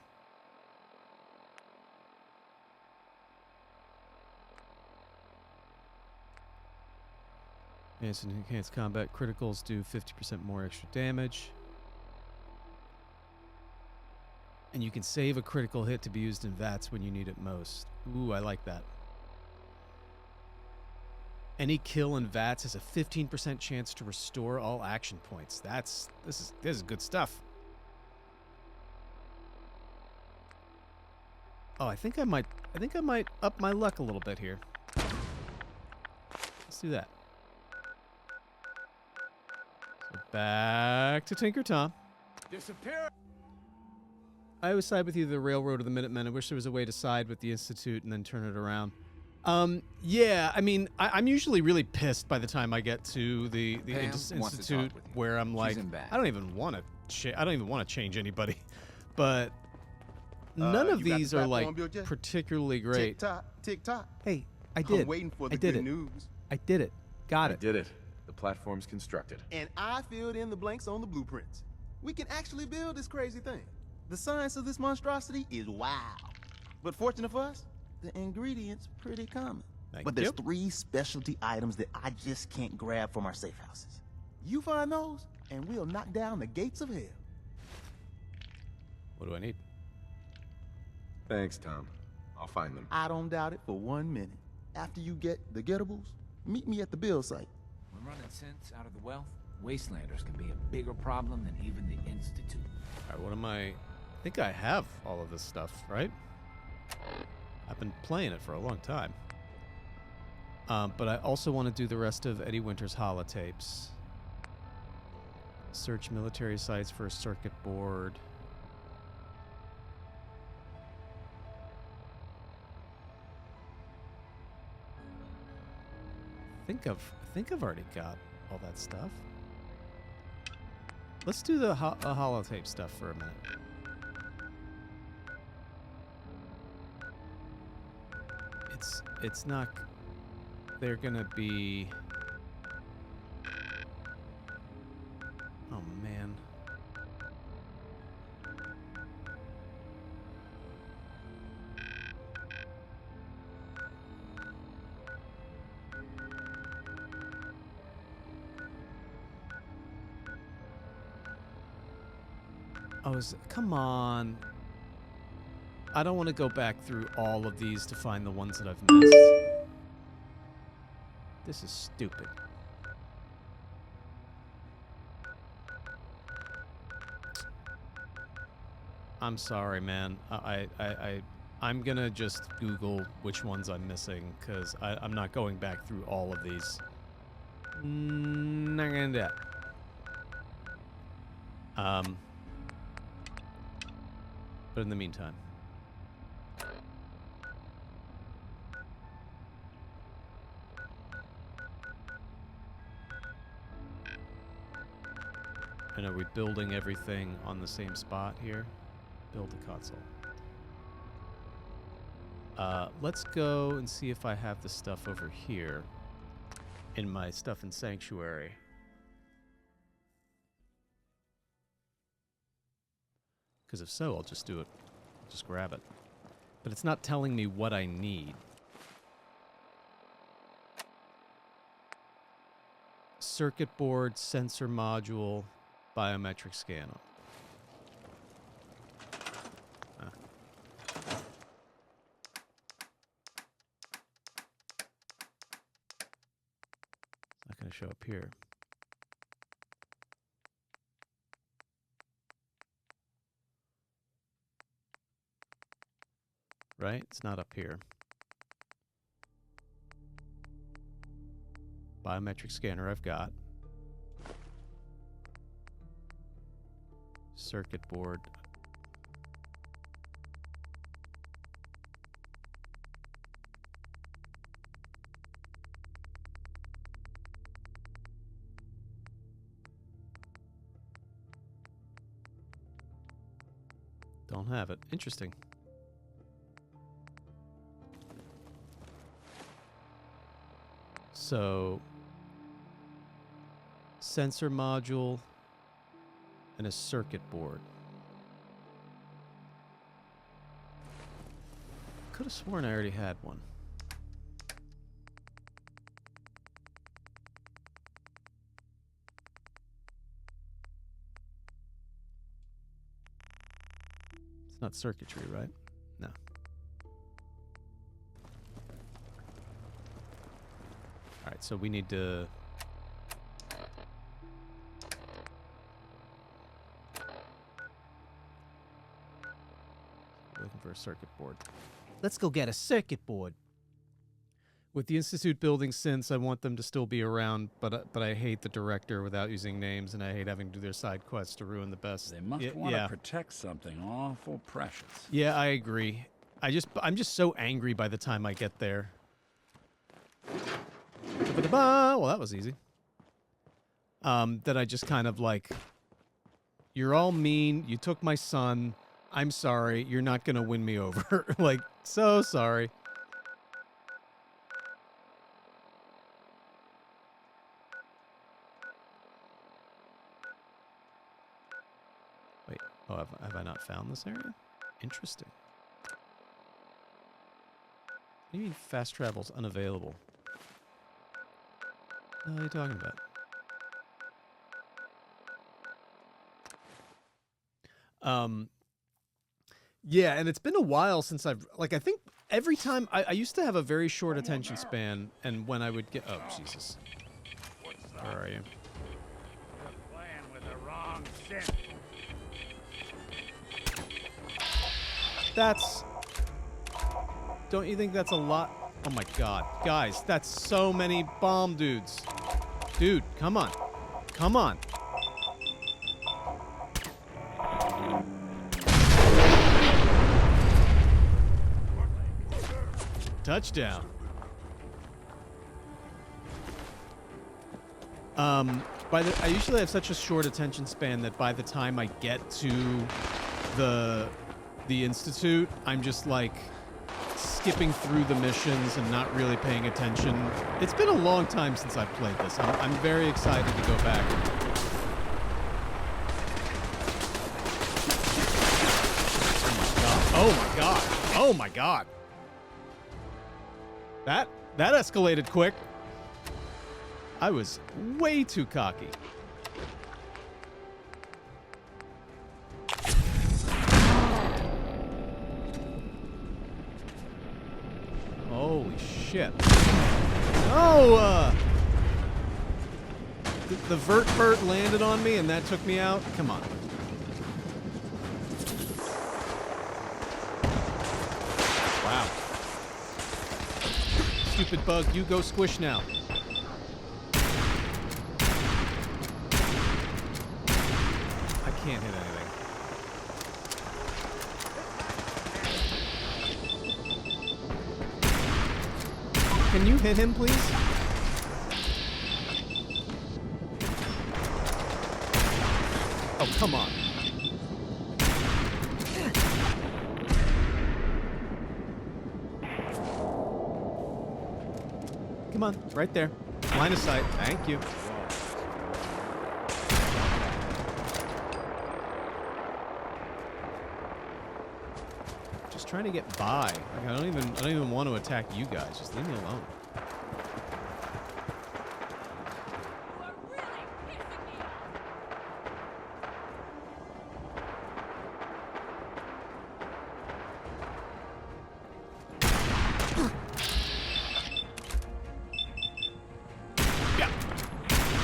Enhanced combat criticals do 50% more extra damage. And you can save a critical hit to be used in VATS when you need it most. Ooh, I like that. Any kill in VATS has a 15% chance to restore all action points. This is good stuff. Oh, I think I might up my luck a little bit here. Let's do that. So back to Tinker Tom. Disappear. I always side with either the Railroad or the Minutemen. I wish there was a way to side with the Institute and then turn it around. Yeah, I mean, I'm usually really pissed by the time I get to the Institute, where I'm like, I don't even want to change anybody, but none of these are like particularly great. Tick tock, tick tock. Hey, I did. I'm waiting for the good news. I did it. Got it. I did it. The platform's constructed. And I filled in the blanks on the blueprints. We can actually build this crazy thing. The science of this monstrosity is wow. But fortunate for us, the ingredients pretty common. But there's 3 specialty items that I just can't grab from our safe houses. You find those, and we'll knock down the gates of hell. What do I need? Thanks, Tom. I'll find them. I don't doubt it for 1 minute. After you get the gettables, meet me at the build site. When running synths out of the wealth, wastelanders can be a bigger problem than even the Institute. All right, what am I think I have all of this stuff, right? I've been playing it for a long time. But I also want to do the rest of Eddie Winter's holotapes. Search military sites for a circuit board. I think I've already got all that stuff. Let's do the holotape stuff for a minute. It's not. They're gonna be. Oh man. Come on. I don't want to go back through all of these to find the ones that I've missed. This is stupid. I'm sorry, man. I'm gonna just Google which ones I'm missing, because I'm not going back through all of these. Not gonna do that. But in the meantime. And are we building everything on the same spot here? Build a console. Let's go and see if I have the stuff over here in my stuff in Sanctuary. Because if so, I'll just do it. Just grab it. But it's not telling me what I need. Circuit board, sensor module, biometric scanner. It's not going to show up here. Right? It's not up here. Biometric scanner I've got. Circuit board. Don't have it. Interesting. So, sensor module and a circuit board. Could have sworn I already had one. It's not circuitry, right? No. Alright, so we need to... Looking for a circuit board. Let's go get a circuit board. With the Institute building synths, I want them to still be around, but I hate the director without using names, and I hate having to do their side quests to ruin the best. They must want to protect something awful precious. Yeah, I agree. I'm just so angry by the time I get there. Well, that was easy. That I just kind of like, you're all mean. You took my son. I'm sorry. You're not going to win me over. Like, so sorry. Wait. Oh, have I not found this area? Interesting. What do you mean fast travel's unavailable? What are you talking about? Yeah, and it's been a while since I've, like, I think every time, I used to have a very short attention span, and when I would get, oh, Jesus. Where are you? You're playing with the wrong synth. That's... Don't you think that's a lot? Oh my god. Guys, that's so many bomb dudes. Dude, come on. Come on. Touchdown. I usually have such a short attention span that by the time I get to the Institute, I'm just like skipping through the missions and not really paying attention. It's been a long time since I've played this. I'm very excited to go back. Oh my god. Oh my god. That escalated quick. I was way too cocky. Holy shit. No! The vert landed on me and that took me out? Come on. Wow. Stupid bug, you go squish now. I can't hit anything. Can you hit him, please? Oh, come on. Come on, right there. Line of sight. Thank you. Just trying to get by. Like, I don't even want to attack you guys. Just leave me alone.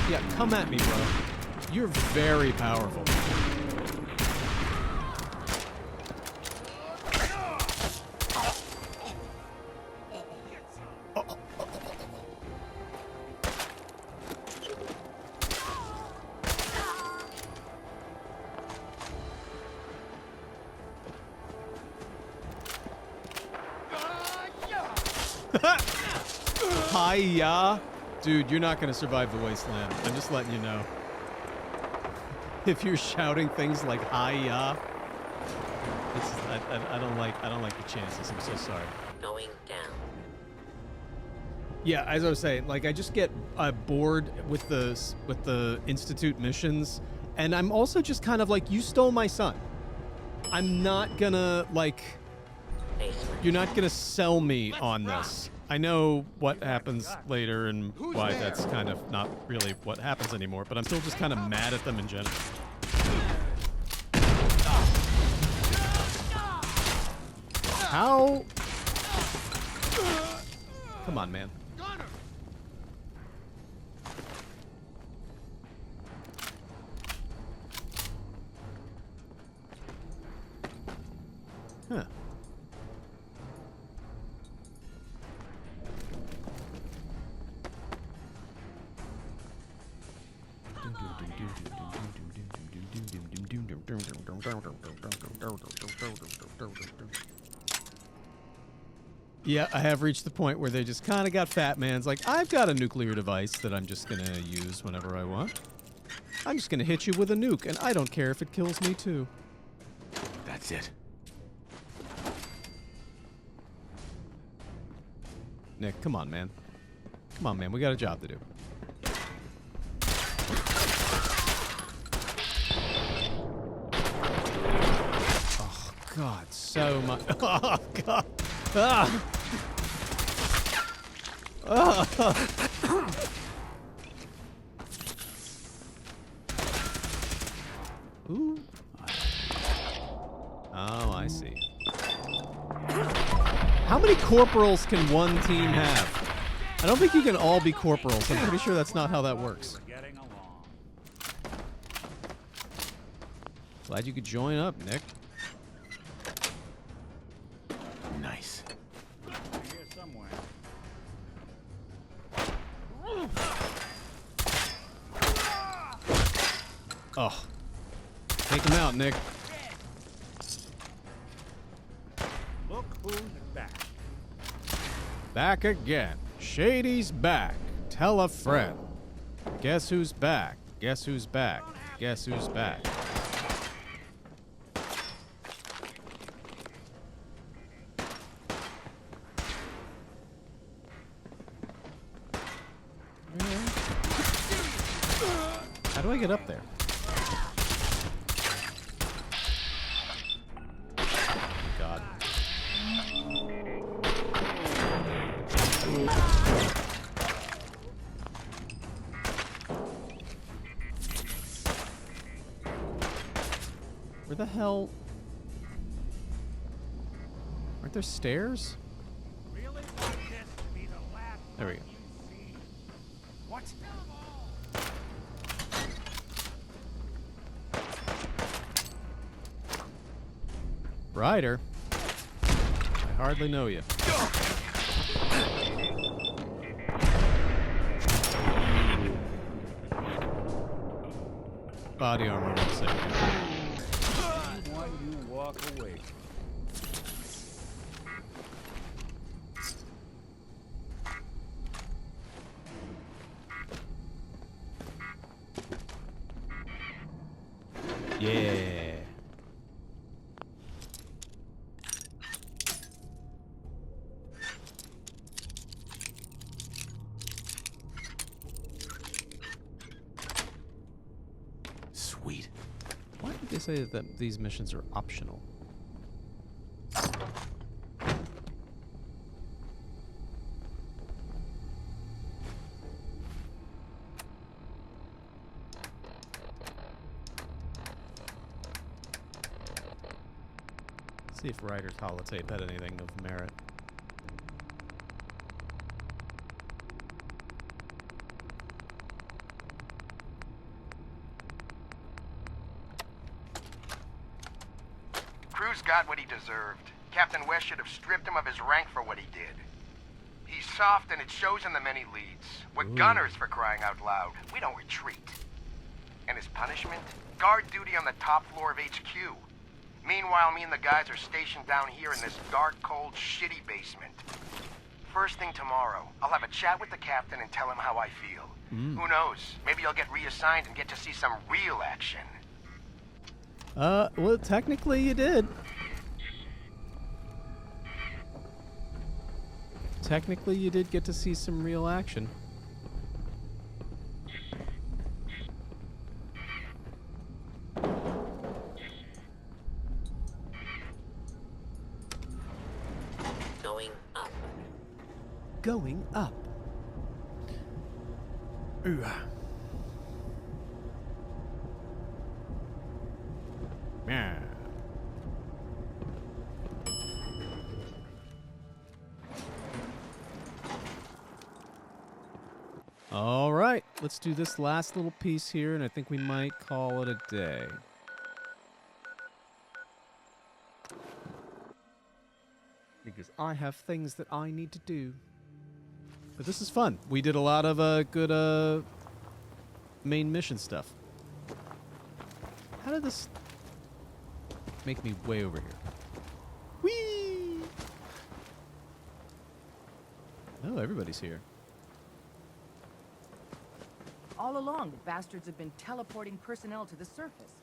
Yeah, come at me, bro. You're very powerful. Hiya. Dude, you're not going to survive the wasteland. I'm just letting you know. If you're shouting things like hiya, I don't like the chances. I'm so sorry. Going down. Yeah, as I was saying, like I just get bored with the Institute missions, and I'm also just kind of like, you stole my son. I'm not gonna like. You're not gonna sell me on this. I know what happens later and why that's kind of not really what happens anymore, but I'm still just kind of mad at them in general. How? Come on, man. Huh. Yeah, I have reached the point where they just kind of got fat man's like, I've got a nuclear device that I'm just going to use whenever I want. I'm just going to hit you with a nuke, and I don't care if it kills me too. That's it. Nick, come on, man. Come on, man. We got a job to do. Oh, God. So much. Oh, God. Ah. Ah. Ooh. Oh, I see. How many corporals can one team have? I don't think you can all be corporals. I'm pretty sure that's not how that works. Glad you could join up, Nick. Nice. Oh. Take him out, Nick. Look who's back. Back again. Shady's back. Tell a friend. Guess who's back? Guess who's back? Guess who's back? How do I get up there? God. Where the hell? Aren't there stairs? Really want this to be the last There we go. you see? What? Ryder? I hardly know you. Body armor, one second. One you walk away. Yeah. Sweet. Why did they say that these missions are optional? See if Ryder's holotape had anything of merit. Cruz got what he deserved. Captain West should have stripped him of his rank for what he did. He's soft and it shows in the men he leads. We're gunners, for crying out loud. We don't retreat. And his punishment? Guard duty on the top floor of HQ. Meanwhile, me and the guys are stationed down here in this dark, cold, shitty basement. First thing tomorrow, I'll have a chat with the captain and tell him how I feel. Who knows? Maybe I'll get reassigned and get to see some real action. Well, technically you did. Technically you did get to see some real action. Going up. Going up. Ooh. Yeah. All right, let's do this last little piece here, and I think we might call it a day. Because I have things that I need to do. But this is fun. We did a lot of good main mission stuff. How did this make me way over here? Whee! Oh, everybody's here. All along, the bastards have been teleporting personnel to the surface.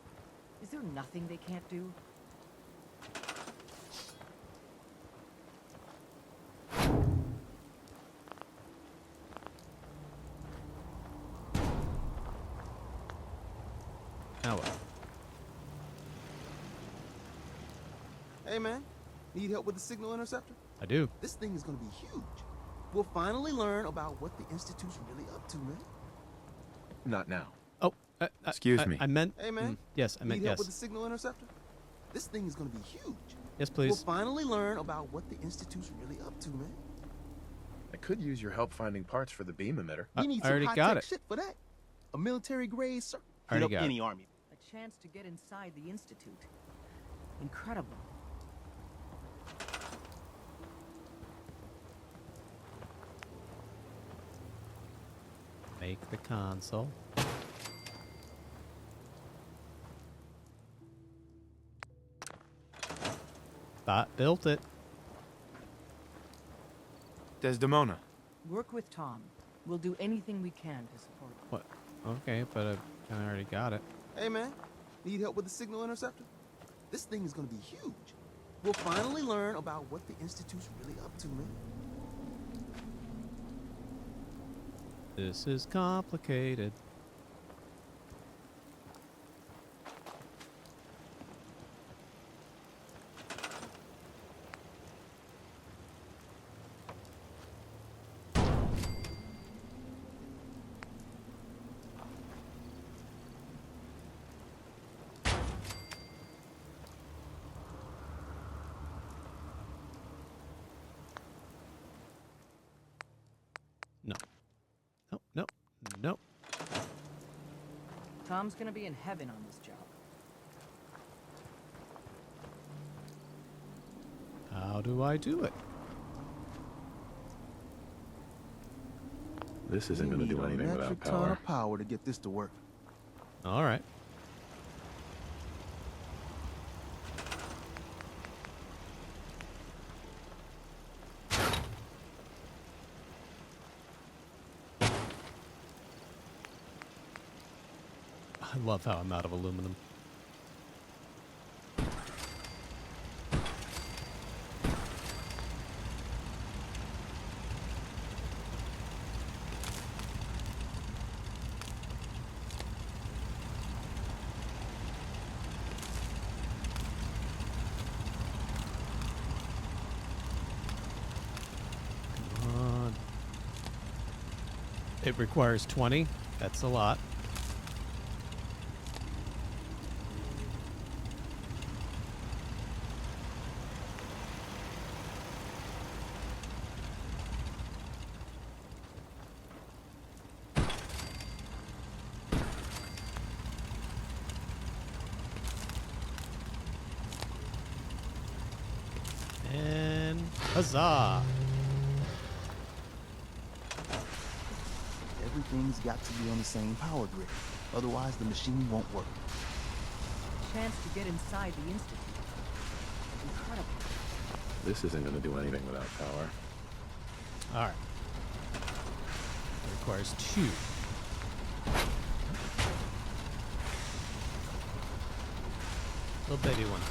Is there nothing they can't do? Oh well. Hey, man. Need help with the signal interceptor? I do. This thing is gonna be huge. We'll finally learn about what the Institute's really up to, man. Not now. Oh, Excuse me. I meant. Hey, man. Yes, I meant Need help yes. with the signal interceptor? This thing is gonna be huge. Yes, please. We'll finally learn about what the Institute's really up to, man. I could use your help finding parts for the beam emitter. We need I some already high-tech got it. shit for that. A military-grade circuit. I already Hit up got any it. army. A chance to get inside the Institute. Incredible. Make the console. Built it. Desdemona. Work with Tom. We'll do anything we can to support you. What? Okay, but I kind of already got it. Hey, man. Need help with the signal interceptor? This thing is gonna be huge. We'll finally learn about what the Institute's really up to, man. This is complicated. No. Nope, nope, nope. Tom's gonna be in heaven on this job. How do I do it? This isn't going to do anything without Metric ton power. of power to get this to work. All right. I love how I'm out of aluminum. Come on. It requires 20. That's a lot. And huzzah! Everything's got to be on the same power grid. Otherwise, the machine won't work. Chance to get inside the Institute. Incredible. This isn't going to do anything without power. All right. It requires 2. Little baby one.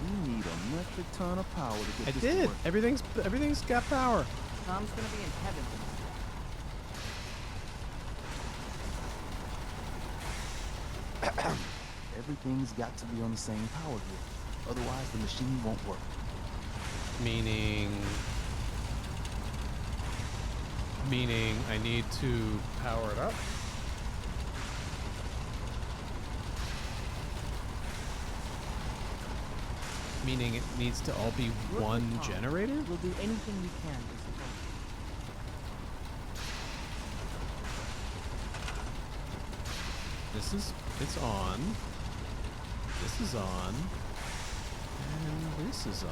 We need a metric ton of power to get I this did. to work. Everything's got power. Tom's gonna be in heaven with this. Everything's got to be on the same power grid. Otherwise, the machine won't work. Meaning I need to power it up. Meaning it needs to all be one generator? We'll do anything we can to support you. It's on. This is on. And this is on.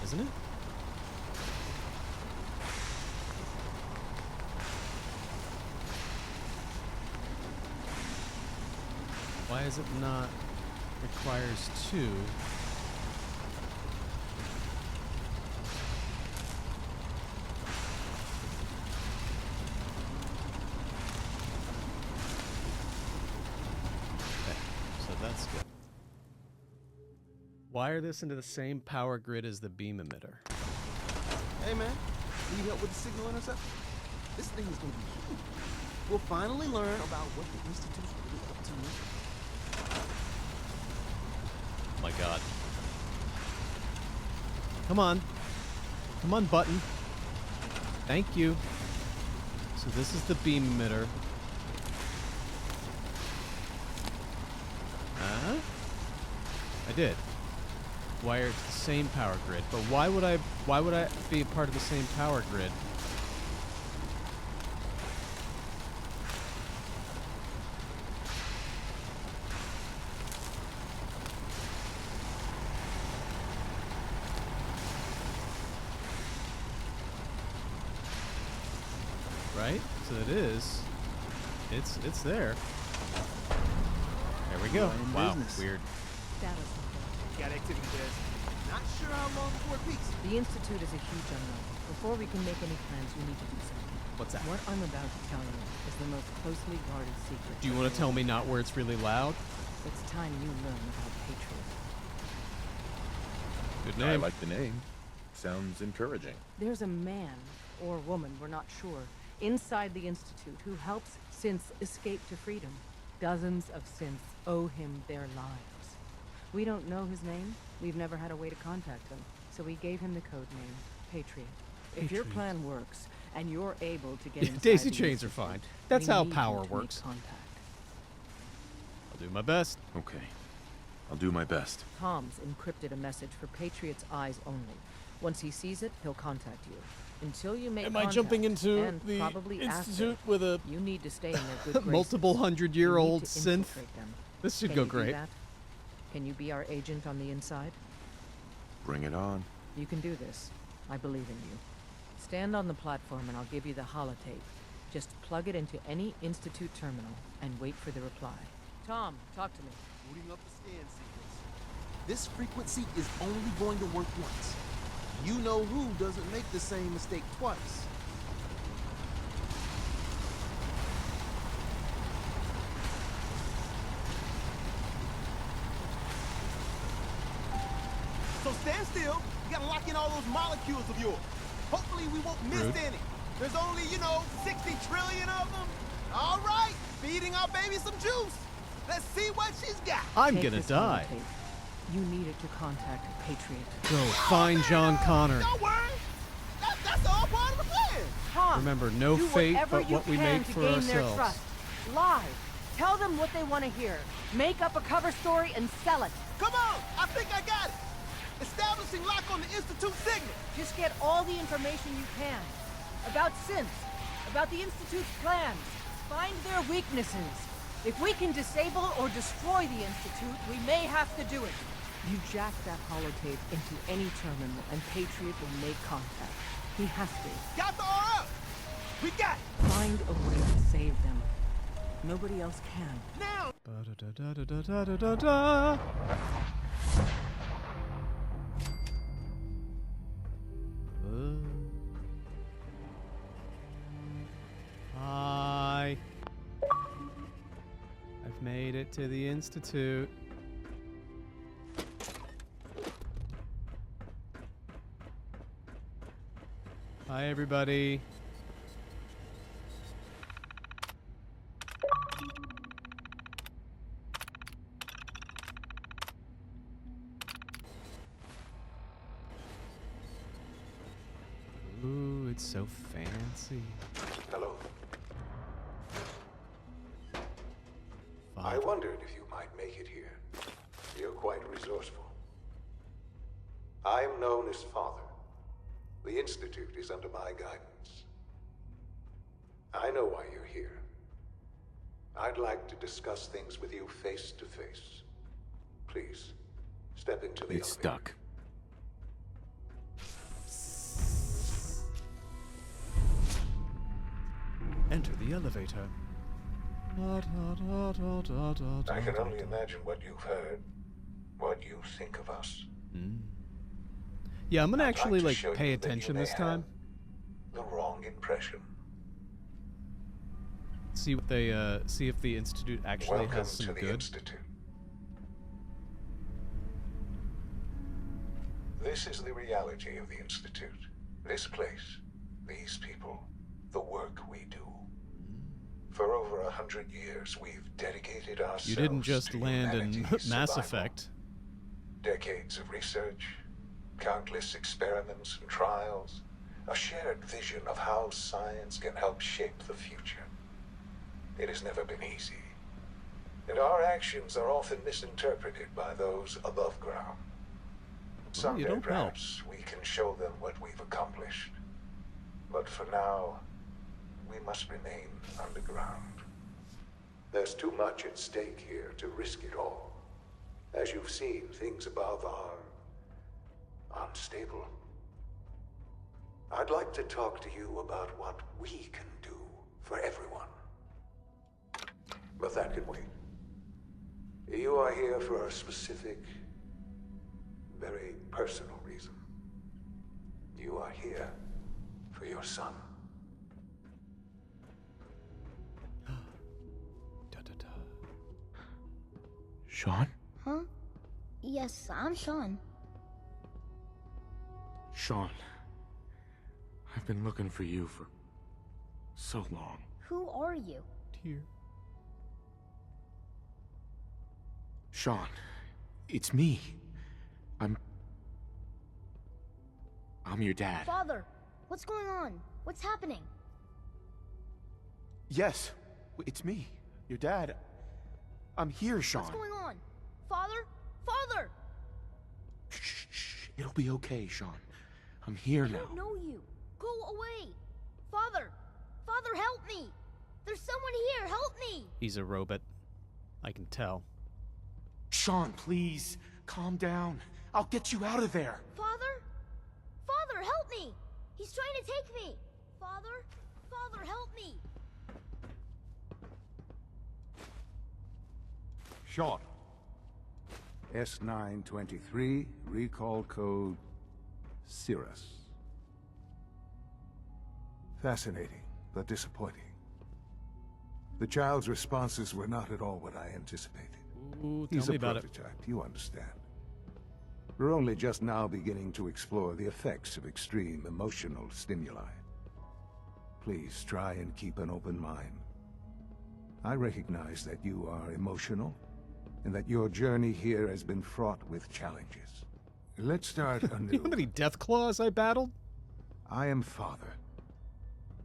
Isn't it? Why is it not requires 2? Okay, so that's good. Wire this into the same power grid as the beam emitter. Hey, man. Need help with the signal interceptor? This thing is going to be huge. We'll finally learn about what the Institute's really up to. Oh my god. Come on. Come on, button. Thank you. So this is the beam emitter. Huh? I did. Wire to the same power grid. But why would I be a part of the same power grid? Right? So it is. It's there. we go. in Wow, business. weird. Status report. Got activity, Des. Not sure how long before it peaks. The Institute is a huge unknown. Before we can make any plans, we need to do something. What's that? What I'm about to tell you is the most closely guarded secret. Do you want to tell me not where it's really loud? It's time you learn about Patriot. Good I name. like the name. Sounds encouraging. There's a man, or woman, we're not sure, inside the Institute who helps synths escape to freedom. Dozens of synths owe him their lives. We don't know his name. We've never had a way to contact him. So we gave him the code name, Patriot. If your Patriot. plan works, and you're able to get inside Daisy the chains are Institute, fine. That's we how need you power to make works. contact. I'll do my best. Okay. I'll do my best. Tom's encrypted a message for Patriot's eyes only. Once he sees it, he'll contact you. Until you make Am I contact, jumping into and the probably Institute after, with a you need to stay in their good graces. multiple hundred-year-old You need to synth? infiltrate them. This should Can go you do great. that? Can you be our agent on the inside? Bring it on. You can do this. I believe in you. Stand on the platform and I'll give you the holotape. Just plug it into any Institute terminal and wait for the reply. Tom, talk to me. Booting up the scan sequence. This frequency is only going to work once. You know who doesn't make the same mistake twice. So stand still. You gotta lock in all those molecules of yours. Hopefully we won't miss Rude. any. There's only, 60 trillion of them. All right, feeding our baby some juice. Let's see what she's got. I'm Take gonna this die. holotape. You need it to contact Patriot. Go find John Connor. Don't worry. That's all part of the plan. Tom, Remember, no do fate whatever but you what we can make to for gain their ourselves. trust. Lie. Tell them what they want to hear. Make up a cover story and sell it. Come on, I think I got it. Establishing lock on the Institute signal. Just get all the information you can. About synths. About the Institute's plans. Find their weaknesses. If we can disable or destroy the Institute, we may have to do it. You jack that holotape into any terminal and Patriot will make contact. He has to. Got the R up. We got it. Find a way to save them. Nobody else can. Now. Ba-da-da-da-da-da-da-da. Hi. I've made it to the Institute. Hi, everybody. Ooh, it's so fancy. Hello. I Father. wondered if you might make it here. You're quite resourceful. I am known as Father. The Institute is under my guidance. I know why you're here. I'd like to discuss things with you face to face. Please, step into the It's elevator. stuck. Enter the elevator. I can only imagine what you've heard, what you think of us. Yeah, I'm gonna I'd actually to like show pay you that you attention may this time. have the wrong impression. See what they see if the Institute actually Welcome has some to the good. Institute. This is the reality of the Institute. This place, these people, the work we do. For over 100 years, we've dedicated ourselves You didn't just to land in humanity's Mass survival. Effect. Decades of research, countless experiments and trials, a shared vision of how science can help shape the future. It has never been easy, and our actions are often misinterpreted by those above ground. Someday, don't help. perhaps, we can show them what we've accomplished. But for now, we must remain underground. There's too much at stake here to risk it all. As you've seen, things above are unstable. I'd like to talk to you about what we can do for everyone. But that can wait. You are here for a specific, very personal reason. You are here for your son. Sean? Huh? Yes, I'm Sean. Sean. I've been looking for you for so long. Who are you? Tear. Sean, it's me. I'm your dad. Father, what's going on? What's happening? Yes, it's me, your dad. I'm here, Sean. What's going on? Father? Father! Shh. It'll be okay, Sean. I'm here now. I don't know you. Go away. Father! Father, help me! There's someone here, help me! He's a robot. I can tell. Sean, please, calm down. I'll get you out of there. Father? Father, help me! He's trying to take me! Father? Father, help me! Sean. S923, recall code Cirrus. Fascinating, but disappointing. The child's responses were not at all what I anticipated. Ooh, He's tell me a about it. prototype, you understand. We're only just now beginning to explore the effects of extreme emotional stimuli. Please try and keep an open mind. I recognize that you are emotional, and that your journey here has been fraught with challenges. Let's start anew. You know how many death claws I battled? I am Father.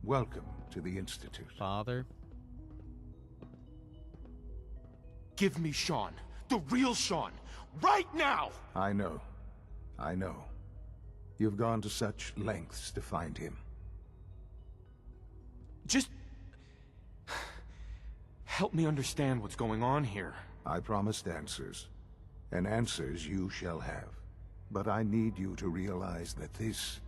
Welcome to the Institute. Father? Give me Sean. The real Sean. Right now! I know. You've gone to such lengths to find him. Just help me understand what's going on here. I promised answers, and answers you shall have. But I need you to realize that this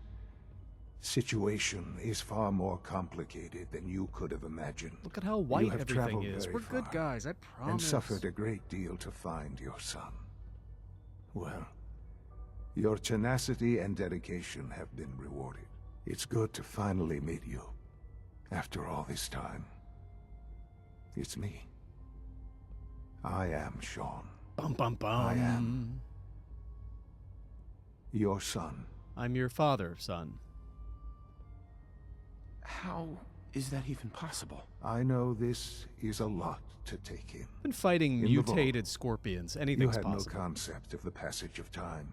situation is far more complicated than you could have imagined. Look at how white You have everything traveled is. very We're good far guys, I promise. and suffered a great deal to find your son. Well, your tenacity and dedication have been rewarded. It's good to finally meet you. After all this time, it's me. I am Sean. Bum bum bum. I am your son. I'm your father, son. How is that even possible? I know this is a lot to take in. Been fighting In the mutated scorpions. Anything's You had possible. no concept of the passage of time.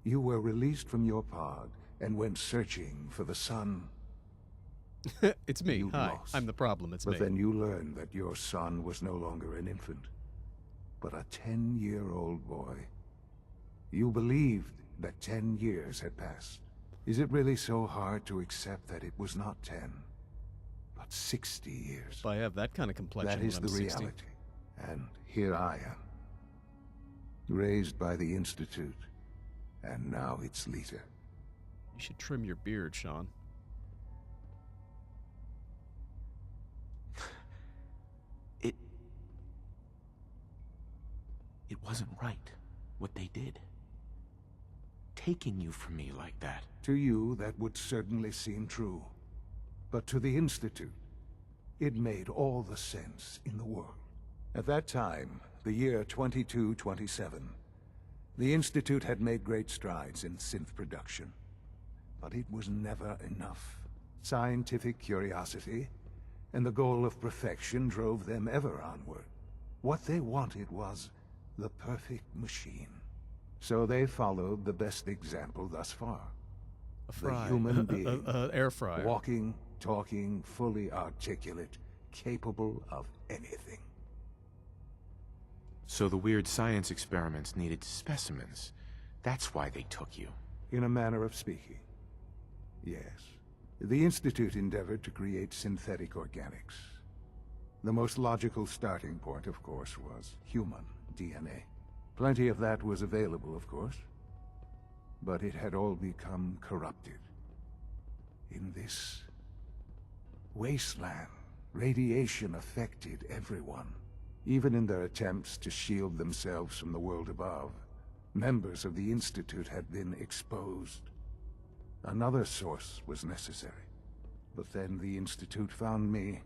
You were released from your pod and went searching for the sun. It's me. You Hi. lost. I'm the problem. It's But me. then you learned that your son was no longer an infant, but a 10-year-old boy. You believed that 10 years had passed. Is it really so hard to accept that it was not 10, but 60 years? If I have that kind of complexion That is when I'm the 60. reality. And here I am, raised by the Institute, and now its leader. You should trim your beard, Sean. It wasn't right, what they did. Taking you from me like that. To you, that would certainly seem true. But to the Institute, it made all the sense in the world. At that time, the year 2227, the Institute had made great strides in synth production. But it was never enough. Scientific curiosity and the goal of perfection drove them ever onward. What they wanted was the perfect machine. So they followed the best example thus far. A fry. The human being. Air fryer. Walking, talking, fully articulate, capable of anything. So the weird science experiments needed specimens. That's why they took you. In a manner of speaking. Yes. The Institute endeavored to create synthetic organics. The most logical starting point, of course, was human DNA. Plenty of that was available, of course. But it had all become corrupted. In this wasteland, radiation affected everyone. Even in their attempts to shield themselves from the world above, members of the Institute had been exposed. Another source was necessary. But then the Institute found me,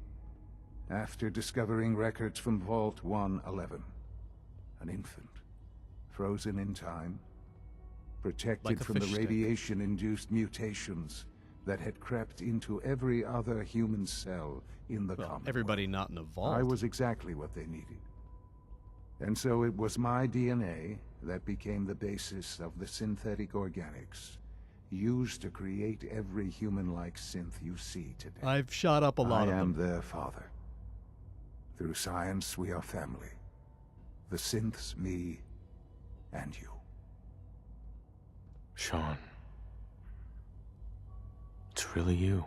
after discovering records from Vault 111. An infant, frozen in time, protected Like a from the fish stick. radiation-induced mutations that had crept into every other human cell in the Commonwealth. Everybody not in the vault. I was exactly what they needed. And so it was my DNA that became the basis of the synthetic organics used to create every human-like synth you see today. I've shot up a lot of I am them. their father. Through science, we are family. The synths, me, and you. Sean. It's really you.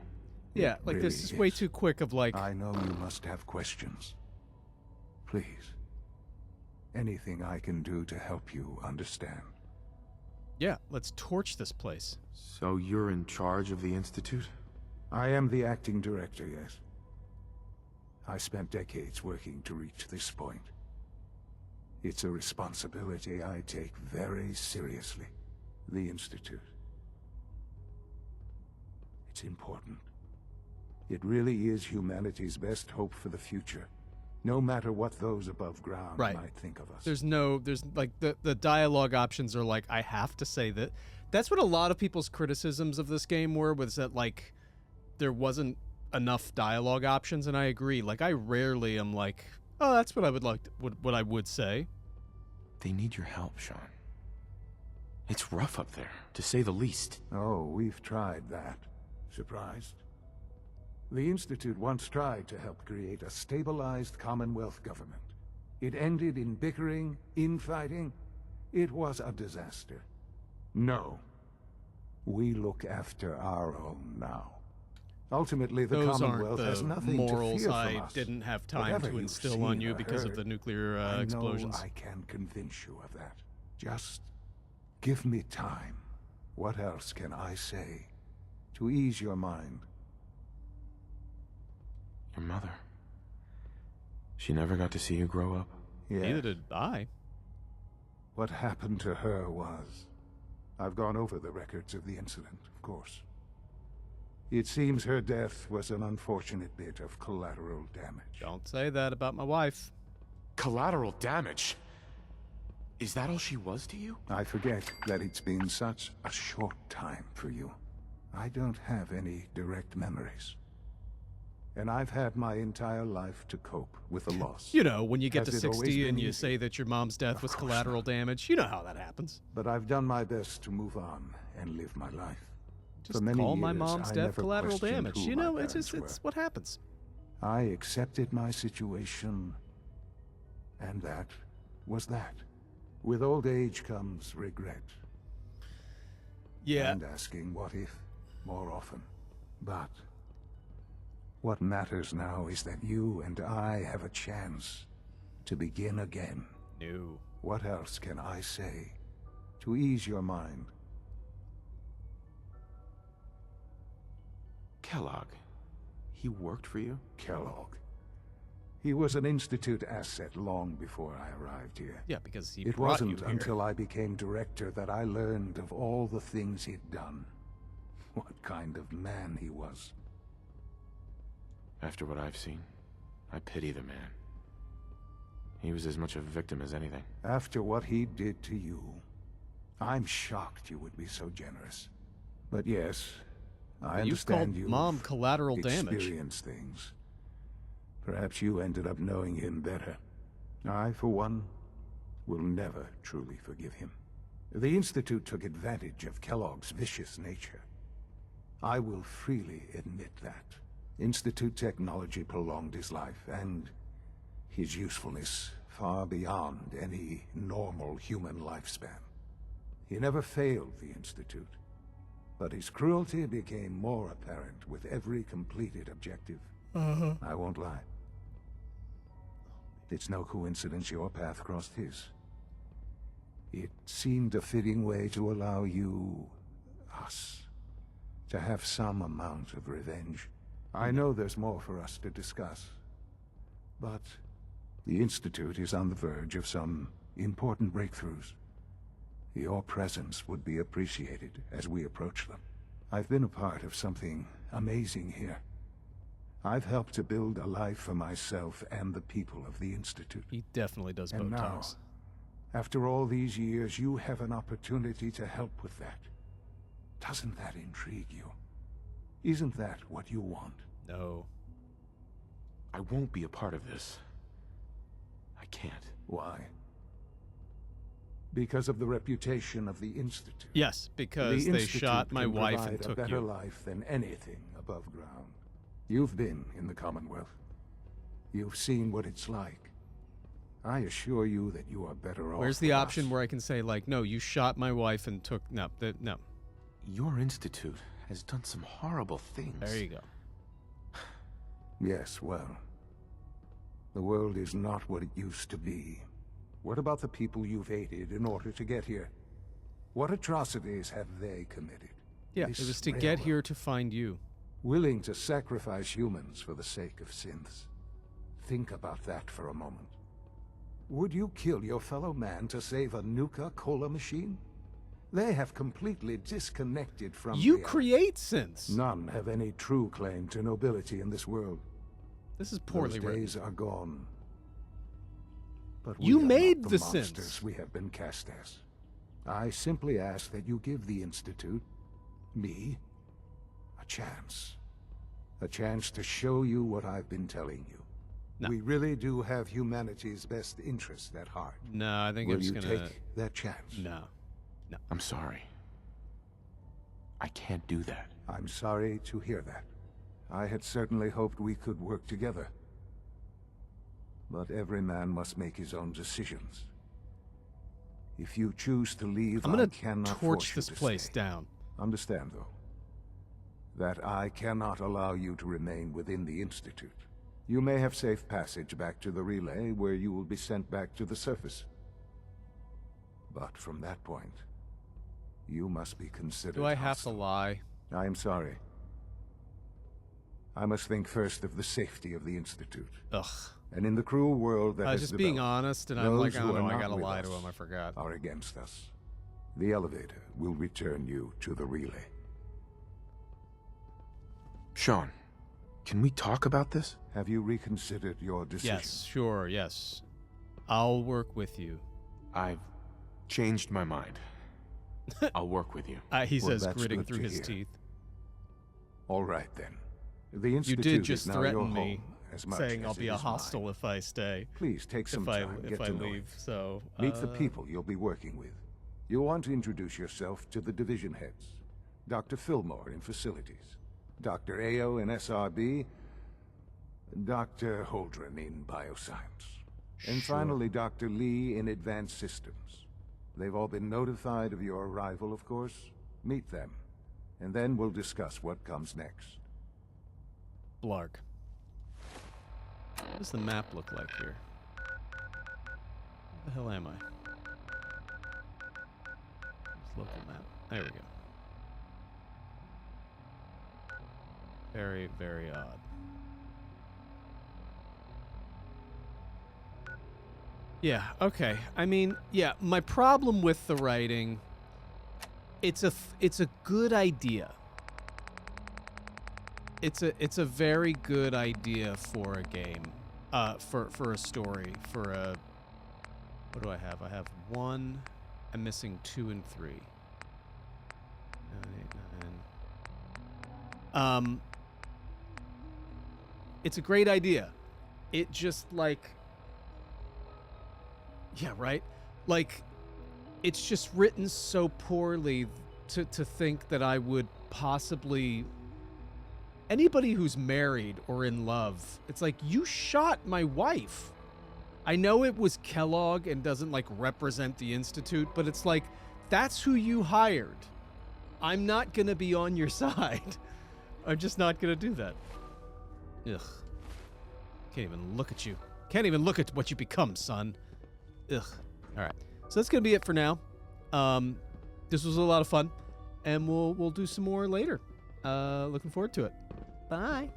Yeah, It like this really is way too quick of like... I know you must have questions. Please. Anything I can do to help you understand. Yeah, let's torch this place. So you're in charge of the Institute? I am the acting director, yes. I spent decades working to reach this point. It's a responsibility I take very seriously. The Institute. It's important. It really is humanity's best hope for the future. No matter what those above ground might think of us. There's like the dialogue options are like, I have to say that. That's what a lot of people's criticisms of this game were, was that like there wasn't enough dialogue options, and I agree. Like I rarely am like, oh, that's what I would like to, what I would say. They need your help, Sean. It's rough up there, to say the least. Oh, we've tried that. Surprised? The Institute once tried to help create a stabilized Commonwealth government. It ended in bickering, infighting. It was a disaster. No. We look after our own now. Ultimately, the Those Commonwealth aren't has the nothing morals to fear from I us. didn't have time Whatever to you've instill on seen you or because of heard, the nuclear explosions. I know I can convince you of that. Just give me time. What else can I say to ease your mind? Your mother. She never got to see you grow up. Yeah. Neither did I. What happened to her was... I've gone over the records of the incident, of course. It seems her death was an unfortunate bit of collateral damage. Don't say that about my wife. Collateral damage? Is that all she was to you? I forget that it's been such a short time for you. I don't have any direct memories. And I've had my entire life to cope with the loss. You know, when you get to Has it always 60 been and you easy? say that your mom's death was collateral damage, you know how that happens. But I've done my best to move on and live my life. Just For many call my years, mom's I death never collateral questioned damage. who You my know, it's just, parents it's what happens. I accepted my situation, and that was that. With old age comes regret. Yeah. And asking what if more often. But what matters now is that you and I have a chance to begin again. No. What else can I say to ease your mind? Kellogg. He worked for you? Kellogg. He was an Institute asset long before I arrived here. Yeah, because he It brought you wasn't here. until I became director that I learned of all the things he'd done. What kind of man he was. After what I've seen, I pity the man. He was as much a victim as anything. After what he did to you, I'm shocked you would be so generous. But yes, I You've called understand you Mom collateral damage. experienced things. Perhaps you ended up knowing him better. I, for one, will never truly forgive him. The Institute took advantage of Kellogg's vicious nature. I will freely admit that. Institute technology prolonged his life, and his usefulness far beyond any normal human lifespan. He never failed the Institute, but his cruelty became more apparent with every completed objective. I won't lie. It's no coincidence your path crossed his. It seemed a fitting way to allow you, us, to have some amount of revenge. I know there's more for us to discuss, but The Institute is on the verge of some important breakthroughs. Your presence would be appreciated as we approach them. I've been a part of something amazing here. I've helped to build a life for myself and the people of the Institute. He definitely does And now, Botox. after all these years, you have an opportunity to help with that. Doesn't that intrigue you? Isn't that what you want? No. I won't be a part of this. I can't. Why? Because of the reputation of the Institute. Yes, because The they Institute shot my can wife provide and took a better you. life than anything above ground. You've been in the Commonwealth. You've seen what it's like. I assure you that you are better off. Where's the with option us. where I can say, like, no, you shot my wife and took... No, no. Your institute has done some horrible things. There you go. Yes, well, the world is not what it used to be. What about the people you've aided in order to get here? What atrocities have they committed? Yeah, This it was to get railroad, here to find you. willing to sacrifice humans for the sake of synths. Think about that for a moment. Would you kill your fellow man to save a Nuka-Cola machine? They have completely disconnected from You reality. create synths. None have any true claim to nobility in this world. This is poorly Those written. days are gone. But You we are made not the monsters synths. we have been cast as. I simply ask that you give the Institute, me, a chance. A chance to show you what I've been telling you. No. We really do have humanity's best interest at heart. No, I think Will I'm just you gonna... take that chance? No. No. I'm sorry. I can't do that. I'm sorry to hear that. I had certainly hoped we could work together. But every man must make his own decisions. If you choose to leave, I'm gonna I cannot torch force this you to place stay. down. Understand, though, that I cannot allow you to remain within the Institute. You may have safe passage back to the relay, where you will be sent back to the surface. But from that point, you must be considered Do I have hostile. to lie? I am sorry. I must think first of the safety of the Institute. Ugh. And in the cruel world that has Just being developed, honest, and I'm like, those oh who no, are I not gotta with lie to us him, I forgot. are against us. The elevator will return you to the relay. Sean, can we talk about this? Have you reconsidered your decision? Yes, sure, yes. I'll work with you. I've changed my mind. I'll work with you. He Well, says, that's gritting good through to his hear. teeth. All right, then. The You Institute did just is now your threaten me, home, as much saying as I'll it be a is mine. hostile if I stay. Please take some time, if get I to know leave. it. So Meet the people you'll be working with. You'll want to introduce yourself to the division heads. Dr. Fillmore in Facilities, Dr. Ayo in SRB, Dr. Holdren in Bioscience, and Sure. finally Dr. Lee in Advanced Systems. They've all been notified of your arrival, of course. Meet them, and then we'll discuss what comes next. Blarg. What does the map look like here? Where the hell am I? Where's local map? There we go. Very, very odd. Yeah, okay. I mean, yeah, my problem with the writing, it's a good idea. It's a very good idea for a game, for a story, for a. What do I have? I have 1. I'm missing 2 and 3. 9, 8, 9. It's a great idea. It just like. Yeah, right? Like, it's just written so poorly to think that I would possibly... Anybody who's married or in love, it's like, you shot my wife. I know it was Kellogg and doesn't, like, represent the Institute, but it's like, that's who you hired. I'm not gonna be on your side. I'm just not gonna do that. Ugh. Can't even look at you. Can't even look at what you become, son. Ugh. All right. So that's gonna be it for now. This was a lot of fun, and we'll do some more later. Looking forward to it. Bye.